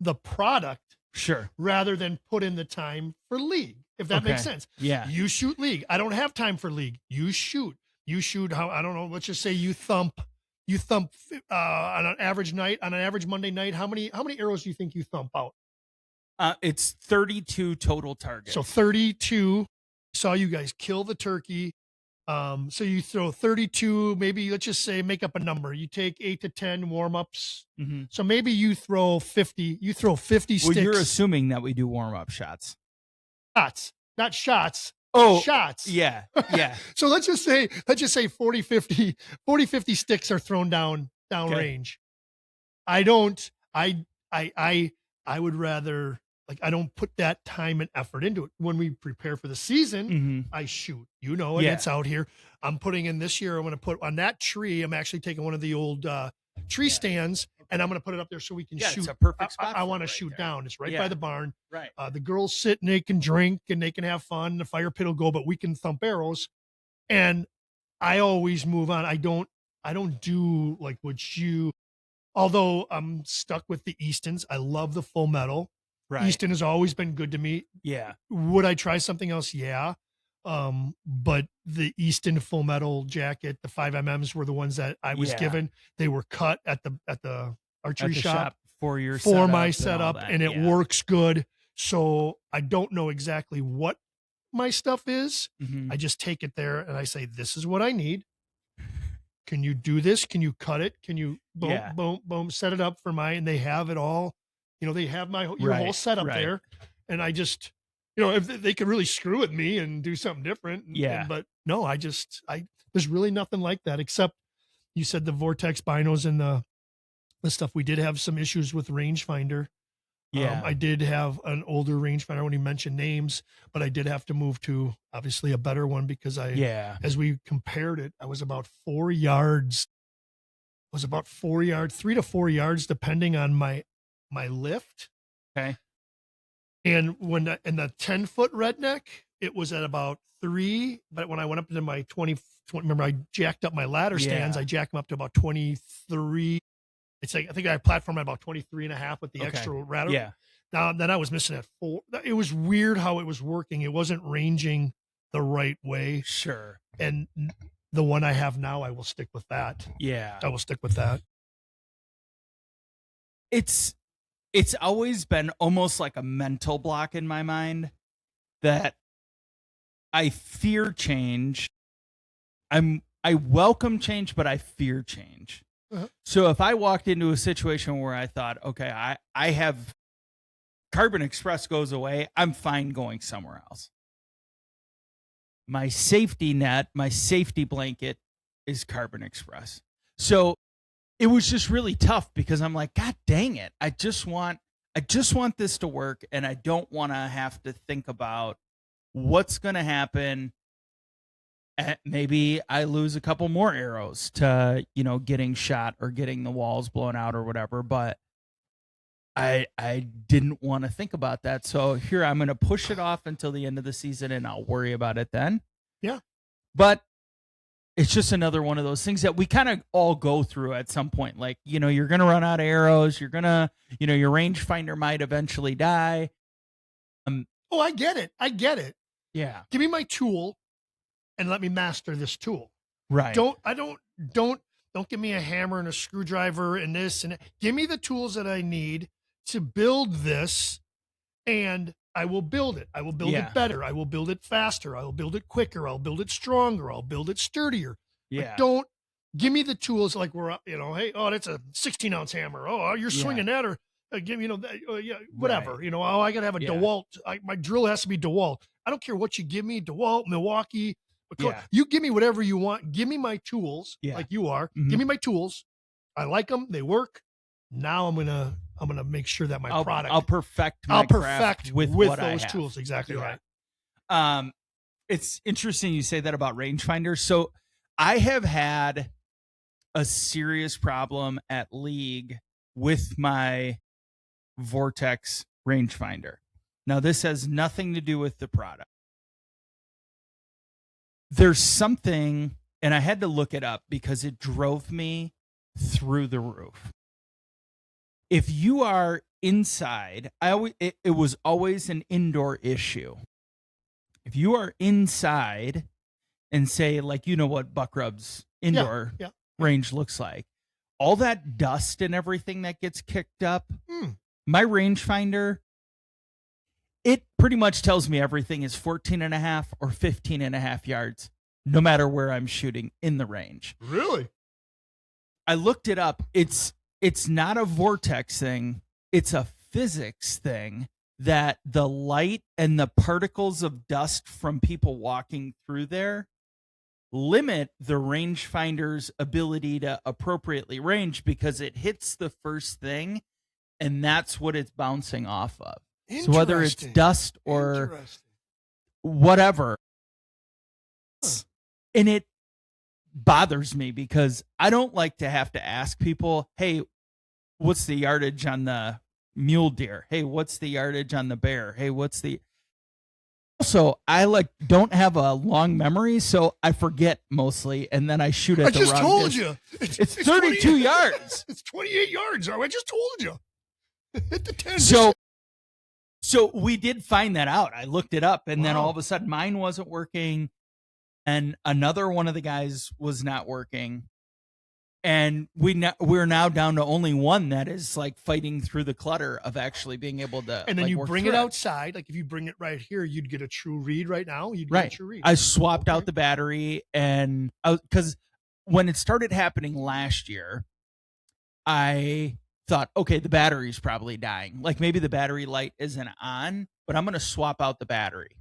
the product, sure, rather than put in the time for league, if that makes sense. Yeah. You shoot league. I don't have time for league. You shoot how, I don't know, let's just say you thump on an average night, on an average Monday night, how many arrows do you think you thump out? It's 32 total targets. So 32. Saw you guys kill the turkey. So you throw 32, maybe let's just say, make up a number. You take 8 to 10 warm-ups. Mm-hmm. So maybe you throw 50 sticks. Well, you're assuming that we do warm-up shots. Shots, not shots. Oh, shots. Yeah. Yeah. So let's just say 40, 50 sticks are thrown down range. I would rather, like, I don't put that time and effort into it. When we prepare for the season, I shoot, and it's out here. I'm putting in this year, I'm going to put on that tree. I'm actually taking one of the old tree stands, and I'm going to put it up there so we can shoot. It's a perfect spot. I want to shoot down. It's right by the barn. Right. The girls sit and they can drink and they can have fun. The fire pit will go, but we can thump arrows. And I always move on. I don't do like what you, although I'm stuck with the Eastons. I love the full metal. Right. Easton has always been good to me. Yeah. Would I try something else? Yeah. But the Easton full metal jacket, the 5mm's were the ones that I was given. They were cut at the archery shop for my setup, and it works good. So I don't know exactly what my stuff is. I just take it there and I say, this is what I need. Can you do this? Can you cut it? Can you boom, set it up for mine? And they have it all. They have your whole setup there. And I just, if they could really screw with me and do something different. But no, there's really nothing like that, except you said the Vortex binos and the stuff. We did have some issues with rangefinder. Yeah. I did have an older rangefinder. I won't even mention names, but I did have to move to obviously a better one because as we compared it, I was about 4 yards. 3 to 4 yards, depending on my lift. Okay. And in the 10-foot redneck, it was at about 3. But when I went up into my 20, remember I jacked up my ladder stands. I jacked them up to about 23. It's like, I think I platformed at about 23 and a half with the extra ladder. Yeah. Now then I was missing at 4. It was weird how it was working. It wasn't ranging the right way. Sure. And the one I have now, I will stick with that. Yeah. I will stick with that. It's always been almost like a mental block in my mind that I fear change. I welcome change, but I fear change. So if I walked into a situation where I thought, okay, I have Carbon Express goes away, I'm fine going somewhere else. My safety net, my safety blanket is Carbon Express. So it was just really tough because I'm like, God dang it. I just want this to work, and I don't want to have to think about what's going to happen. Maybe I lose a couple more arrows to, getting shot or getting the walls blown out or whatever. But I didn't want to think about that. So here I'm going to push it off until the end of the season, and I'll worry about it then. Yeah. But it's just another one of those things that we kind of all go through at some point. Like, you're going to run out of arrows. You're going to, your rangefinder might eventually die. Oh, I get it. Yeah. Give me my tool and let me master this tool. Right. Don't give me a hammer and a screwdriver and this and that. Give me the tools that I need to build this, and I will build it. I will build it better. I will build it faster. I will build it quicker. I'll build it stronger. I'll build it sturdier. Yeah. But give me the tools like we're up, hey, oh, that's a 16-ounce hammer. Oh, you're swinging that, or give me, whatever. Right. Oh, I got to have a Yeah. DeWalt. My drill has to be DeWalt. I don't care what you give me, DeWalt, Milwaukee. Yeah. You give me whatever you want. Give me my tools, like you are. Mhm. Give me my tools. I like them. They work. Now I'm gonna make sure that my product. I'll perfect my craft with what those I have. tools. Exactly right. It's interesting you say that about rangefinders. So I have had a serious problem at League with my Vortex rangefinder. Now, this has nothing to do with the product. There's something, and I had to look it up because it drove me through the roof. If you are inside, it was always an indoor issue. If you are inside and say, like, what Buck Rub's indoor range looks like, all that dust and everything that gets kicked up, my rangefinder, it pretty much tells me everything is 14.5 or 15.5 yards, no matter where I'm shooting in the range. Really? I looked it up. It's not a vortex thing. It's a physics thing that the light and the particles of dust from people walking through there limit the rangefinder's ability to appropriately range because it hits the first thing and that's what it's bouncing off of. So whether it's dust or whatever, and it bothers me because I don't like to have to ask people, hey, what's the yardage on the mule deer? Hey, what's the yardage on the bear? Hey, what's the... Also, I don't have a long memory, so I forget mostly, and then I shoot at the wrong... I just told you. It's 32 yards. It's 28 yards. I just told you. Hit the 10. So we did find that out. I looked it up, and then all of a sudden mine wasn't working, and another one of the guys was not working. And we're now down to only one that is like fighting through the clutter of actually being able to. And then you bring it outside. Like if you bring it right here, you'd get a true read right now. You'd get a true read. I swapped out the battery, and because when it started happening last year, I thought, okay, the battery's probably dying. Like maybe the battery light isn't on, but I'm going to swap out the battery.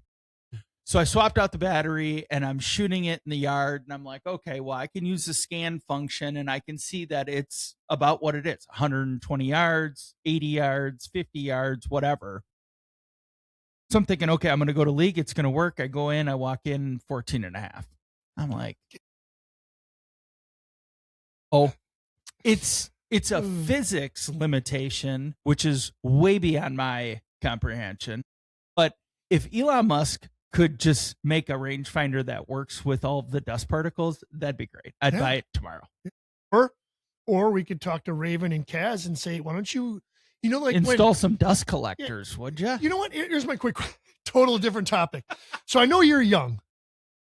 So I swapped out the battery and I'm shooting it in the yard and I'm like, okay, well, I can use the scan function and I can see that it's about what it is, 120 yards, 80 yards, 50 yards, whatever. So I'm thinking, okay, I'm going to go to League. It's going to work. I go in, I walk in 14.5. I'm like, oh, it's a physics limitation, which is way beyond my comprehension. But if Elon Musk could just make a rangefinder that works with all of the dust particles, that'd be great. I'd buy it tomorrow. Or we could talk to Raven and Kaz and say, why don't you, install some dust collectors, would you? You know what? Here's my quick, total different topic. So I know you're young.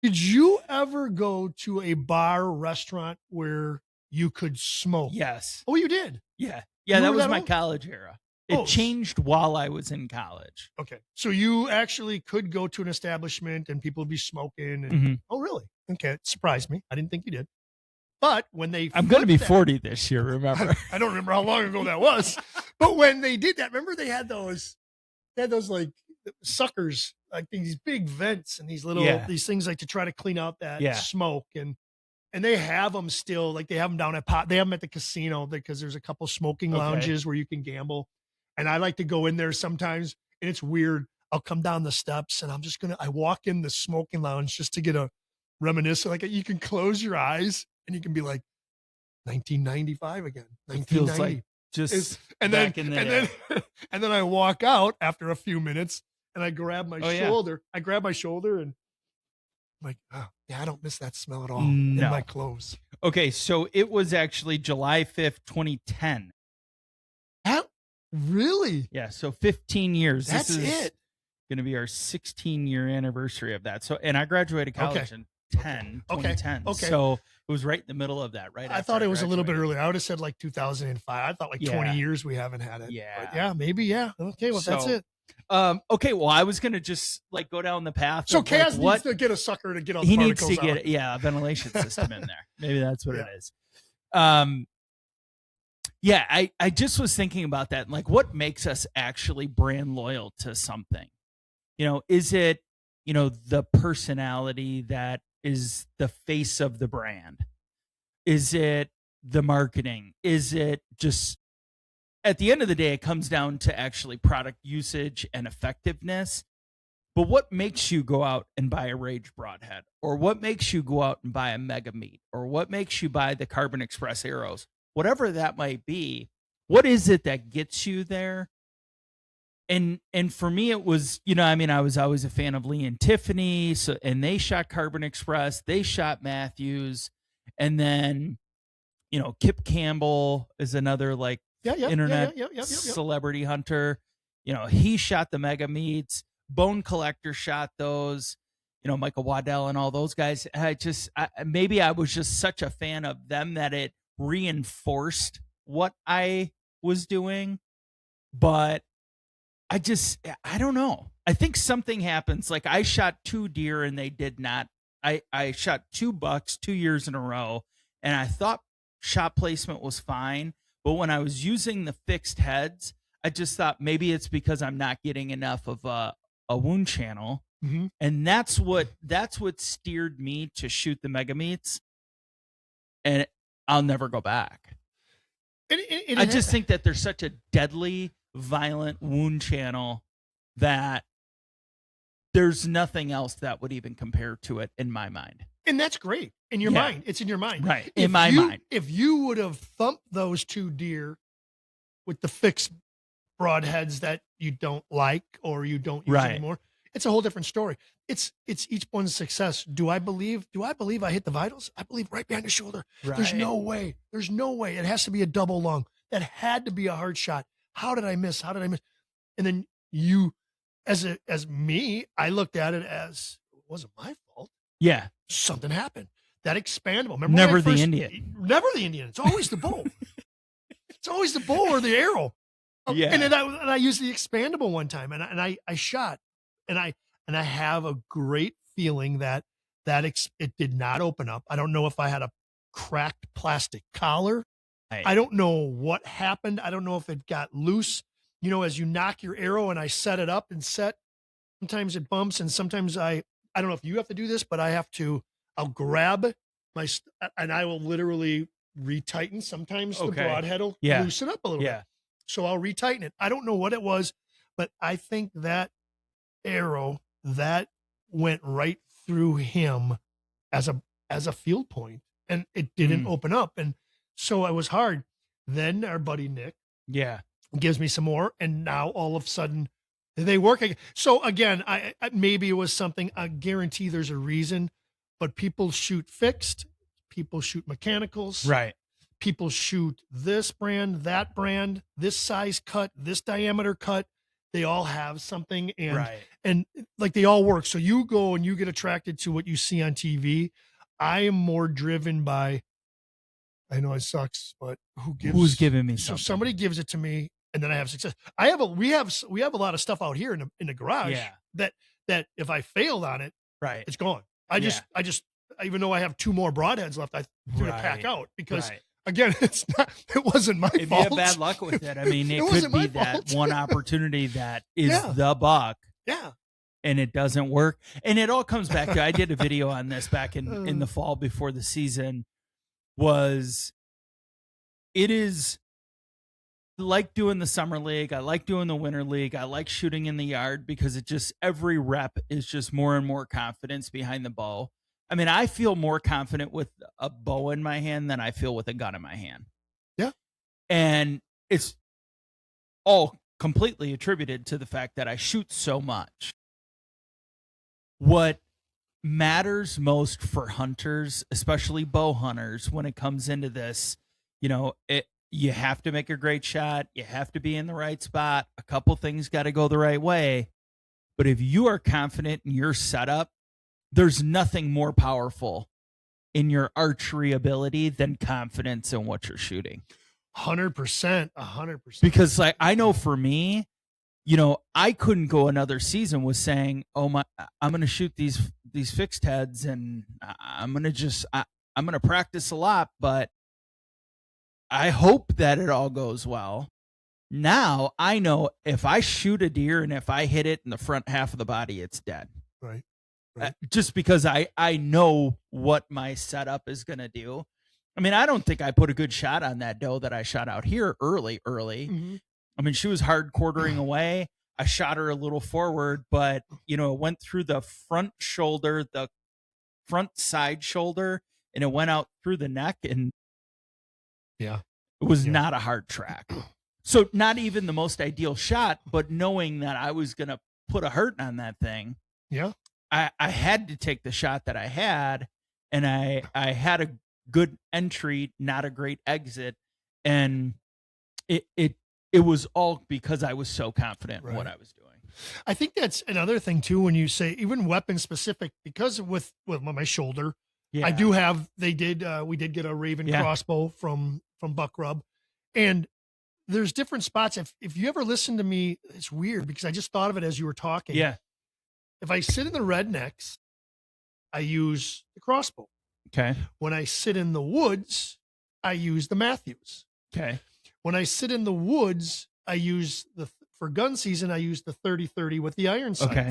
Did you ever go to a bar or restaurant where you could smoke? Yes. Oh, you did? Yeah. Yeah, that was my college era. It changed while I was in college. Okay. So you actually could go to an establishment and people would be smoking. And, Oh, really? Okay. It surprised me. I didn't think you did. But when I'm going to be 40 this year, remember? I don't remember how long ago that was. But when they did that, remember they had those like suckers, like these big vents and these little, these things like to try to clean out that smoke. And they have them still, like they have them down at they have them at the casino because there's a couple smoking lounges where you can gamble. And I like to go in there sometimes, and it's weird. I'll come down the steps, and I walk in the smoking lounge just to get a reminiscence. Like you can close your eyes, and you can be like, 1995 again. 1990. Feels like just back in the day. And then I walk out after a few minutes, and I grab my shoulder. I grab my shoulder, and I'm like, oh, yeah, I don't miss that smell at all in my clothes. Okay, so it was actually July 5th, 2010. Really? Yeah, so 15 years. That's this is it. Going to be our 16-year anniversary of that. So, and I graduated college in 2010. Okay. So it was right in the middle of that, right? I thought it was a little bit earlier. I would have said like 2005. I thought like 20 years we haven't had it. Yeah. But yeah, maybe. Yeah. Okay. Well, that's it. Okay. Well, I was going to just like go down the path. So Kaz needs to get a sucker to get all the particles He needs to get, a ventilation system in there. Maybe that's what it is. Um, yeah, I just was thinking about that. Like, what makes us actually brand loyal to something? Is it, the personality that is the face of the brand? Is it the marketing? Is it just, at the end of the day, it comes down to actually product usage and effectiveness. But what makes you go out and buy a Rage Broadhead? Or what makes you go out and buy a Mega Meat? Or what makes you buy the Carbon Express Arrows? Whatever that might be, what is it that gets you there? And for me, it was, I was always a fan of Lee and Tiffany. So, and they shot Carbon Express, they shot Matthews, and then, Kip Campbell is another like internet celebrity hunter. He shot the Mega Meats. Bone Collector shot those. Michael Waddell and all those guys. Maybe I was just such a fan of them that it reinforced what I was doing. But I don't know. I think something happens. Like, I shot 2 deer and they did not. I shot 2 bucks 2 years in a row, and I thought shot placement was fine. But when I was using the fixed heads, I just thought maybe it's because I'm not getting enough of a wound channel. Mm-hmm. And that's what steered me to shoot the Mega Meats. And I'll never go back. I just think that there's such a deadly, violent wound channel that there's nothing else that would even compare to it in my mind. And that's great. In your mind. It's in your mind. Right. In my mind. If you would have thumped those 2 deer with the fixed broadheads that you don't like or you don't use anymore, it's a whole different story. It's each one's success. Do I believe I hit the vitals? I believe right behind the shoulder. Right. There's no way. It has to be a double lung. That had to be a hard shot. How did I miss? And then you, as me, I looked at it as, it wasn't my fault. Yeah. Something happened. That expandable. Remember never the Indian. Never the Indian. It's always the bow. It's always the bow or the arrow. Yeah. And then I used the expandable one time, and I shot, and I have a great feeling that it did not open up. I don't know if I had a cracked plastic collar. I don't know what happened. I don't know if it got loose. As you knock your arrow and I set it up and set, sometimes it bumps, and sometimes I don't know if you have to do this, but I'll grab and I will literally retighten. Sometimes the broadhead will loosen up a little bit. So I'll retighten it. I don't know what it was, but I think that arrow that went right through him as a field point, and it didn't open up. And so it was hard. Then our buddy Nick gives me some more, and now all of a sudden they work again. So again, I maybe it was something. I guarantee there's a reason, but people shoot fixed, people shoot mechanicals, right? People shoot this brand, that brand, this size cut, this diameter cut. They all have something, and like they all work. So you go and you get attracted to what you see on TV. I am more driven by, I know it sucks, but who's giving me something? So somebody gives it to me, and then I have success. We have a lot of stuff out here in the garage that if I failed on it, it's gone. I just even though I have 2 more broadheads left, I threw the pack out because again, it wasn't my fault. If you have bad luck with it, I mean, it could be that one opportunity that is the buck. Yeah. And it doesn't work. And it all comes back to, I did a video on this back in the fall before the season, it is like doing the summer league. I like doing the winter league. I like shooting in the yard because every rep is just more and more confidence behind the bow. I mean, I feel more confident with a bow in my hand than I feel with a gun in my hand. Yeah. And it's all completely attributed to the fact that I shoot so much. What matters most for hunters, especially bow hunters, when it comes into this, you have to make a great shot. You have to be in the right spot. A couple things got to go the right way. But if you are confident in your setup, there's nothing more powerful in your archery ability than confidence in what you're shooting. 100%. Because I know for me, I couldn't go another season with saying, I'm going to shoot these fixed heads and I'm going to practice a lot, but I hope that it all goes well. Now I know if I shoot a deer and if I hit it in the front half of the body, it's dead. Right. Right. Just because I know what my setup is going to do. I mean, I don't think I put a good shot on that doe that I shot out here early. Mhm. I mean, she was hard quartering away. I shot her a little forward, but it went through the front shoulder, the front side shoulder, and it went out through the neck, and Yeah. it was not a hard track. So not even the most ideal shot, but knowing that I was going to put a hurt on that thing. Yeah. I had to take the shot that I had, and I had a good entry, not a great exit, and it was all because I was so confident in what I was doing. I think that's another thing too, when you say even weapon specific, because with my shoulder, I do have, we did get a Raven crossbow from Buck Rub, and there's different spots. If you ever listen to me, it's weird because I just thought of it as you were talking. Yeah. If I sit in the rednecks, I use the crossbow. Okay. When I sit in the woods, I use the Matthews. Okay. When I sit in the woods, I use for gun season, I use the 30-30 with the iron sights. Okay.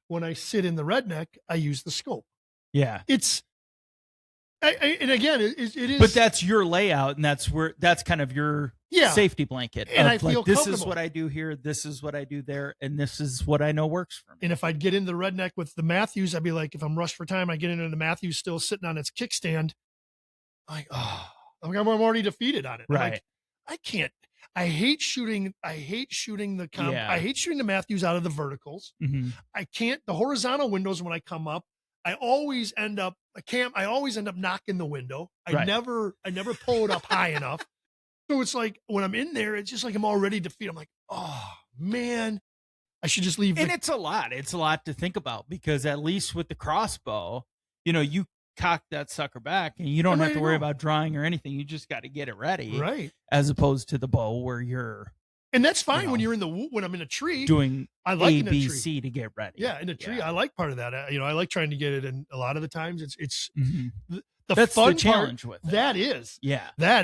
When I sit in the redneck, I use the scope. Yeah. And again, it is. But that's your layout, and that's kind of your safety blanket. And I feel this is what I do here, this is what I do there, and this is what I know works for me. And if I'd get in the redneck with the Matthews, I'd be like, if I'm rushed for time, I get into the Matthews still sitting on its kickstand. I'm already defeated on it. Right. I'm like, I can't. I hate shooting the I hate shooting the Matthews out of the verticals. Mm-hmm. I can't. The horizontal windows, when I come up, I always end up knocking the window. I never pull it up high enough. So it's like when I'm in there, it's just like I'm already defeated. I'm like, oh man, I should just leave. And it's a lot. It's a lot to think about, because at least with the crossbow, you cock that sucker back and you don't have to worry about drawing or anything. You just got to get it ready. Right. As opposed to the bow where you're. And that's fine when I'm in a tree doing I like A, B, C to get ready. Yeah, in a tree, I like part of that. I like trying to get it, and a lot of the times it's mm-hmm. That's fun the challenge part, with it. That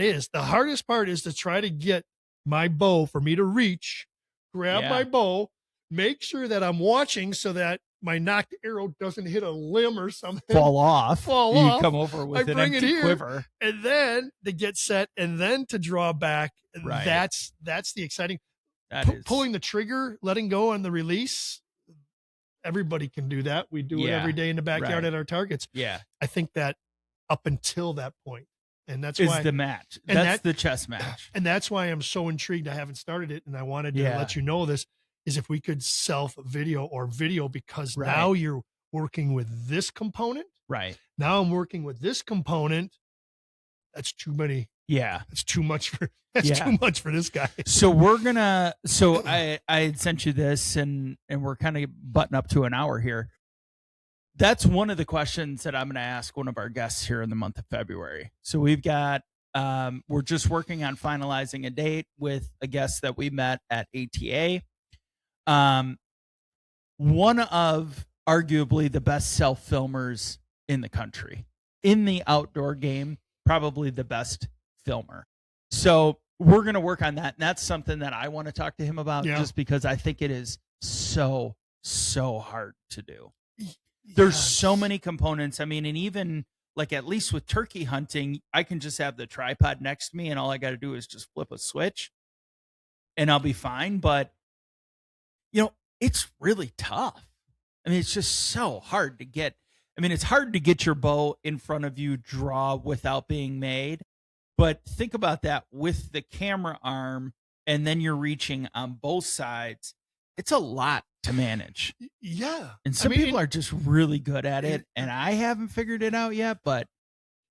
is the hardest part, is to try to get my bow for me to reach, grab my bow, make sure that I'm watching so that my knocked arrow doesn't hit a limb or something, fall off. You come over with an empty quiver, and then to get set, and then to draw back. Right. That's the exciting. Pulling the trigger, letting go on the release. Everybody can do that. We do it every day in the backyard at our targets. Yeah. I think that up until that point, and that's why the match. That's the chess match. And that's why I'm so intrigued. I haven't started it, and I wanted to let you know this, is if we could self-video or video, because now you're working with this component. Right. Now I'm working with this component. That's too many. Yeah. It's too much for too much for this guy. So we're gonna I had sent you this, and we're kind of butting up to an hour here. That's one of the questions that I'm going to ask one of our guests here in the month of February. So we've got, we're just working on finalizing a date with a guest that we met at ATA. One of arguably the best self-filmers in the country. In the outdoor game, probably the best filmer. So we're going to work on that. And that's something that I want to talk to him about, just because I think it is so hard to do. There's so many components. I mean, and even like, at least with turkey hunting, I can just have the tripod next to me, and all I got to do is just flip a switch and I'll be fine. But, it's really tough. I mean, it's just so hard to get. I mean, it's hard to get your bow in front of you, draw without being made. But think about that with the camera arm, and then you're reaching on both sides. It's a lot to manage. Yeah. And some people are just really good at it, and I haven't figured it out yet, but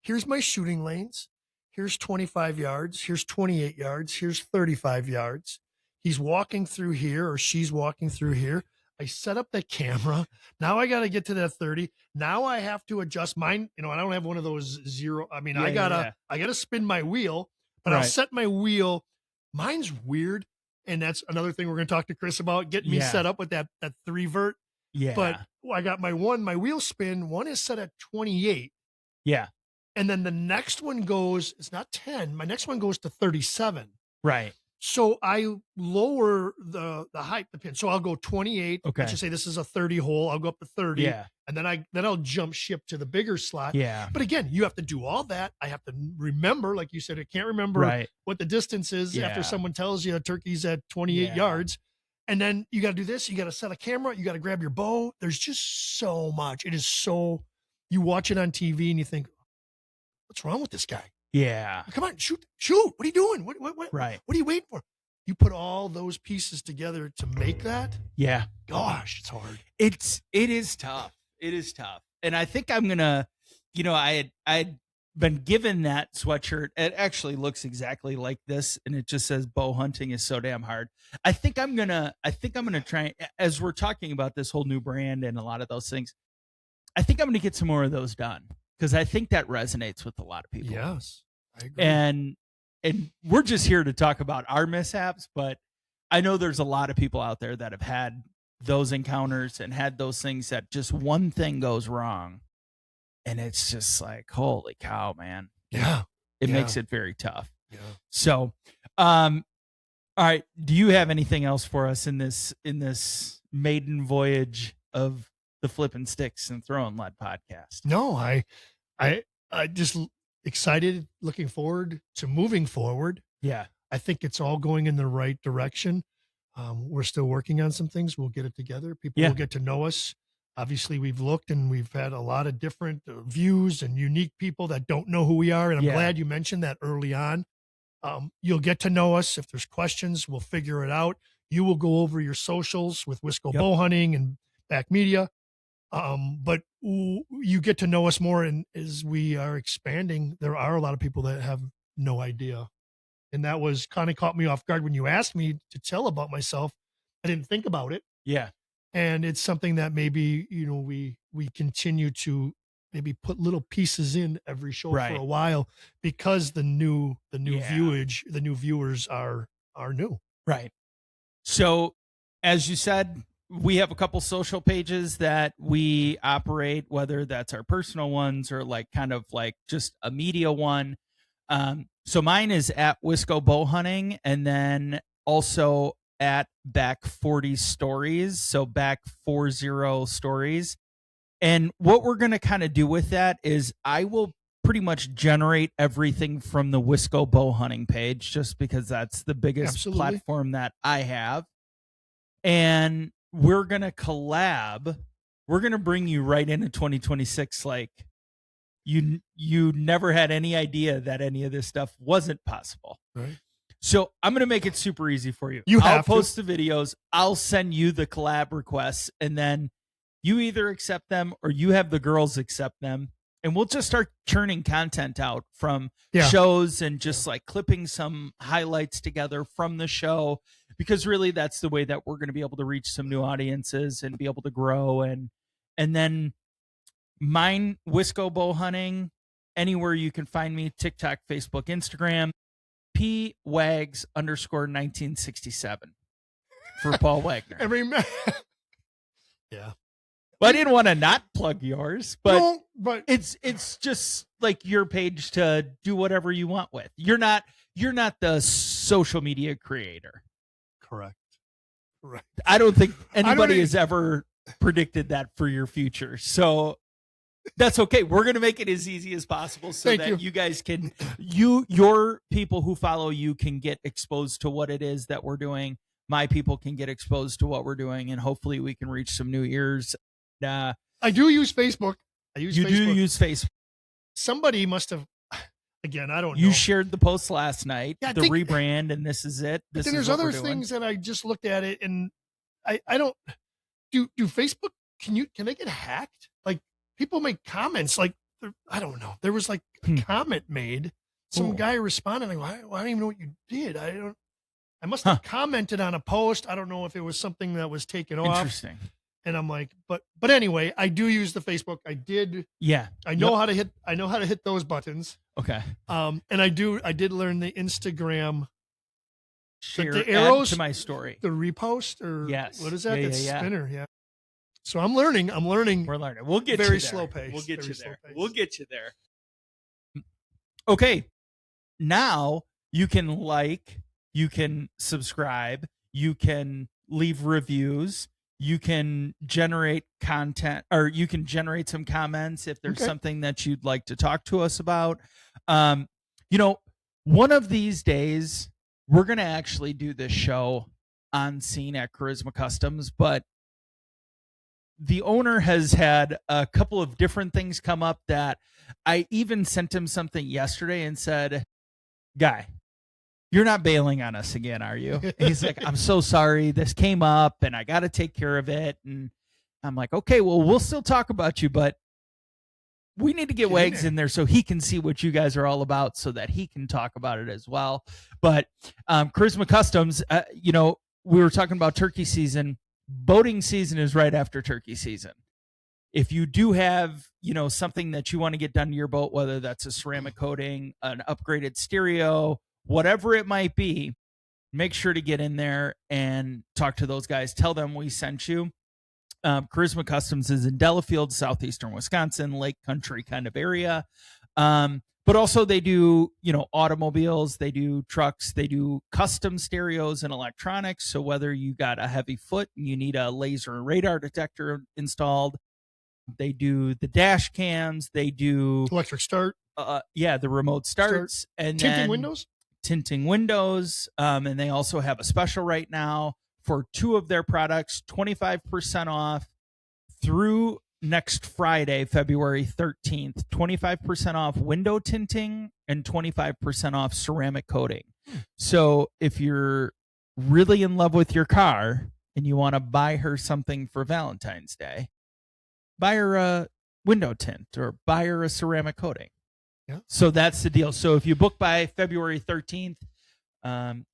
here's my shooting lanes. Here's 25 yards. Here's 28 yards. Here's 35 yards. He's walking through here, or she's walking through here. I set up the camera. Now I got to get to that 30. Now I have to adjust mine. I don't have one of those zero. I mean, I gotta spin my wheel, but I'll set my wheel. Mine's weird. And that's another thing we're going to talk to Chris about, getting me set up with that 3-vert. Yeah. But I got my wheel spin. One is set at 28. Yeah. And then the next one goes, it's not 10. My next one goes to 37. Right. So I lower the height, the pin. So I'll go 28. Okay. Let's just say this is a 30 hole. I'll go up to 30. Yeah. And then I'll jump ship to the bigger slot. Yeah. But again, you have to do all that. I have to remember, like you said, I can't remember what the distance is after someone tells you a turkey's at 28 yards. And then you got to do this. You got to set a camera. You got to grab your bow. There's just so much. It is so, you watch it on TV and you think, what's wrong with this guy? Yeah. Come on, shoot. What are you doing? What are you waiting for? You put all those pieces together to make that? Yeah. Gosh, it's hard. It is tough. It is tough. And I think I'm going to, I had been given that sweatshirt. It actually looks exactly like this. And it just says bow hunting is so damn hard. I think I'm going to try, as we're talking about this whole new brand and a lot of those things, I think I'm going to get some more of those done. Because I think that resonates with a lot of people. Yes, I agree. And we're just here to talk about our mishaps, but I know there's a lot of people out there that have had those encounters and had those things that just one thing goes wrong. And it's just like, holy cow, man. Yeah. It makes it very tough. Yeah. So, all right. Do you have anything else for us in this maiden voyage of the Flippin' Sticks and Throwin' Lead podcast? No, I just excited, looking forward to moving forward. Yeah. I think it's all going in the right direction. We're still working on some things. We'll get it together. People will get to know us. Obviously, we've looked and we've had a lot of different views and unique people that don't know who we are. And I'm glad you mentioned that early on. You'll get to know us. If there's questions, we'll figure it out. You will go over your socials with Wisco Bow Hunting and Back Media. But you get to know us more, and as we are expanding, there are a lot of people that have no idea. And that was kind of caught me off guard when you asked me to tell about myself. I didn't think about it. Yeah. And it's something that maybe, we continue to maybe put little pieces in every show for a while, because the new viewers are new. Right. So as you said, we have a couple social pages that we operate, whether that's our personal ones or kind of just a media one. So mine is at Wisco Bow Hunting, and then also at Back 40 Stories. So Back 40 Stories. And what we're going to kind of do with that is I will pretty much generate everything from the Wisco Bow Hunting page, just because that's the biggest platform that I have. And we're going to collab. We're going to bring you right into 2026. Like you never had any idea that any of this stuff wasn't possible. Right. So I'm going to make it super easy for you. I'll post the videos. I'll send you the collab requests, and then you either accept them or you have the girls accept them. And we'll just start churning content out from shows and just clipping some highlights together from the show, because really that's the way that we're going to be able to reach some new audiences and be able to grow. And then mine, Wisco Bow Hunting, anywhere you can find me, TikTok, Facebook, Instagram, PWags_1967 for Paul Wagner. Yeah. Well, I didn't want to not plug yours, but, no, but it's just your page to do whatever you want with. You're not the social media creator. Correct. I don't think anybody has ever predicted that for your future. So that's okay. We're going to make it as easy as possible so that you guys can, your people who follow you can get exposed to what it is that we're doing. My people can get exposed to what we're doing, and hopefully we can reach some new ears. I do use Facebook. You do use Facebook. Somebody must have, again, I don't know. You shared the post last night, the rebrand, and this is it. Then there's other things that I just looked at it, and I don't do Facebook. Can they get hacked? People make comments I don't know. There was a comment made. Some guy responded I don't even know what you did. I must have commented on a post. I don't know if it was something that was taken off. Interesting. And I'm like, but anyway, I do use the Facebook. I did. Yeah. I know how to hit those buttons. Okay. And I did learn the Instagram. Share the arrows to my story. The repost or what is that? Yeah, It's spinner. Yeah. So I'm learning. We're learning. We'll get very you there. slow pace. We'll get you there. We'll get you there. Okay, now you can like, you can subscribe, you can leave reviews, you can generate content, or you can generate some comments if there's Okay. something that you'd like to talk to us about. Um, you know, one of these days we're going to actually do this show on scene at Charisma Customs, but the owner has had a couple of different things come up that I even sent him something yesterday and said, "Guy, you're not bailing on us again, are you?" He's like, "I'm so sorry. This came up and I got to take care of it." And I'm like, "Okay, well, we'll still talk about you, but we need to get Wags in there so he can see what you guys are all about so that he can talk about it as well." But Charisma Customs, we were talking about turkey season. Boating season is right after turkey season. If you do have, something that you want to get done to your boat, whether that's a ceramic coating, an upgraded stereo, whatever it might be, make sure to get in there and talk to those guys. Tell them we sent you. Charisma Customs is in Delafield, southeastern Wisconsin, Lake Country kind of area. But also they do, automobiles, they do trucks, they do custom stereos and electronics. So whether you got a heavy foot and you need a laser radar detector installed, they do the dash cams, they do electric start. The remote starts, and tinting windows. And they also have a special right now for 2 of their products, 25% off through next Friday, February 13th, 25% off window tinting and 25% off ceramic coating. So if you're really in love with your car and you want to buy her something for Valentine's Day, buy her a window tint or buy her a ceramic coating. Yeah. So that's the deal. So if you book by February 13th,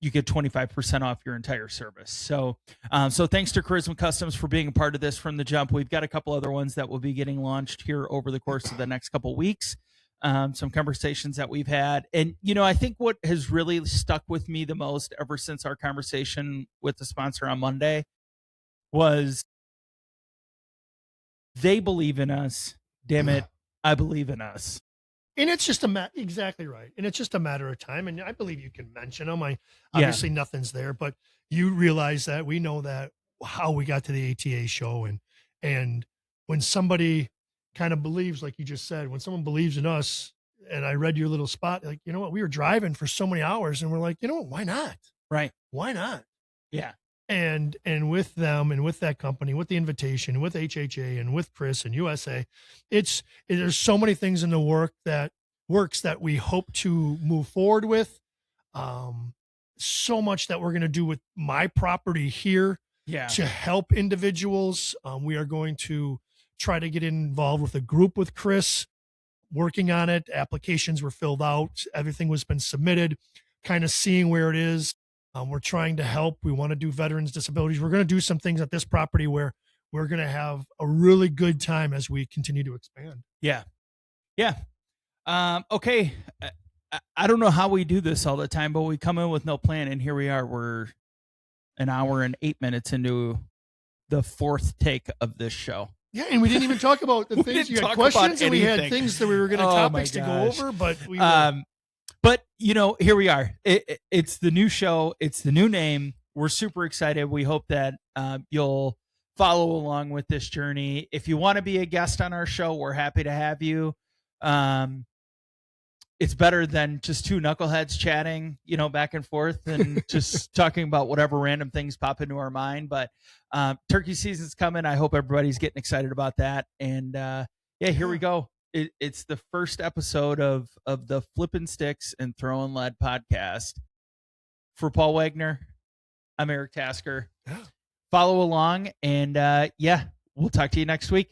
you get 25% off your entire service. So thanks to Charisma Customs for being a part of this from the jump. We've got a couple other ones that will be getting launched here over the course of the next couple of weeks. Some conversations that we've had. And, I think what has really stuck with me the most ever since our conversation with the sponsor on Monday was they believe in us. Damn it, I believe in us. And it's just exactly right. And it's just a matter of time. And I believe you can mention them. Obviously nothing's there, but you realize that we know that how we got to the ATA show. And when somebody kind of believes, like you just said, when someone believes in us, and I read your little spot, like, you know what, we were driving for so many hours and we're like, you know what, why not? Right. Why not? Yeah. And with them and with that company, with the invitation, with HHA and with Chris and USA, there's so many things in the works that we hope to move forward with. So much that we're going to do with my property here to help individuals. We are going to try to get involved with a group with Chris, working on it. Applications were filled out. Everything was been submitted, kind of seeing where it is. We're trying to help. We want to do veterans disabilities. We're going to do some things at this property where we're going to have a really good time as we continue to expand. Yeah. Yeah. Okay. I don't know how we do this all the time, but we come in with no plan, and here we are. We're an hour and 8 minutes into the 4th take of this show. Yeah, and we didn't even talk about the things. You had questions, and we had things that we were going to topics to go over, but we. But, here we are. It's the new show. It's the new name. We're super excited. We hope that you'll follow along with this journey. If you want to be a guest on our show, we're happy to have you. It's better than just 2 knuckleheads chatting, back and forth and just talking about whatever random things pop into our mind. But turkey season's coming. I hope everybody's getting excited about that. And here we go. It's the first episode of the Flippin' Sticks and Throwin' Lead podcast. For Paul Wagner, I'm Eric Tasker. Follow along, and we'll talk to you next week.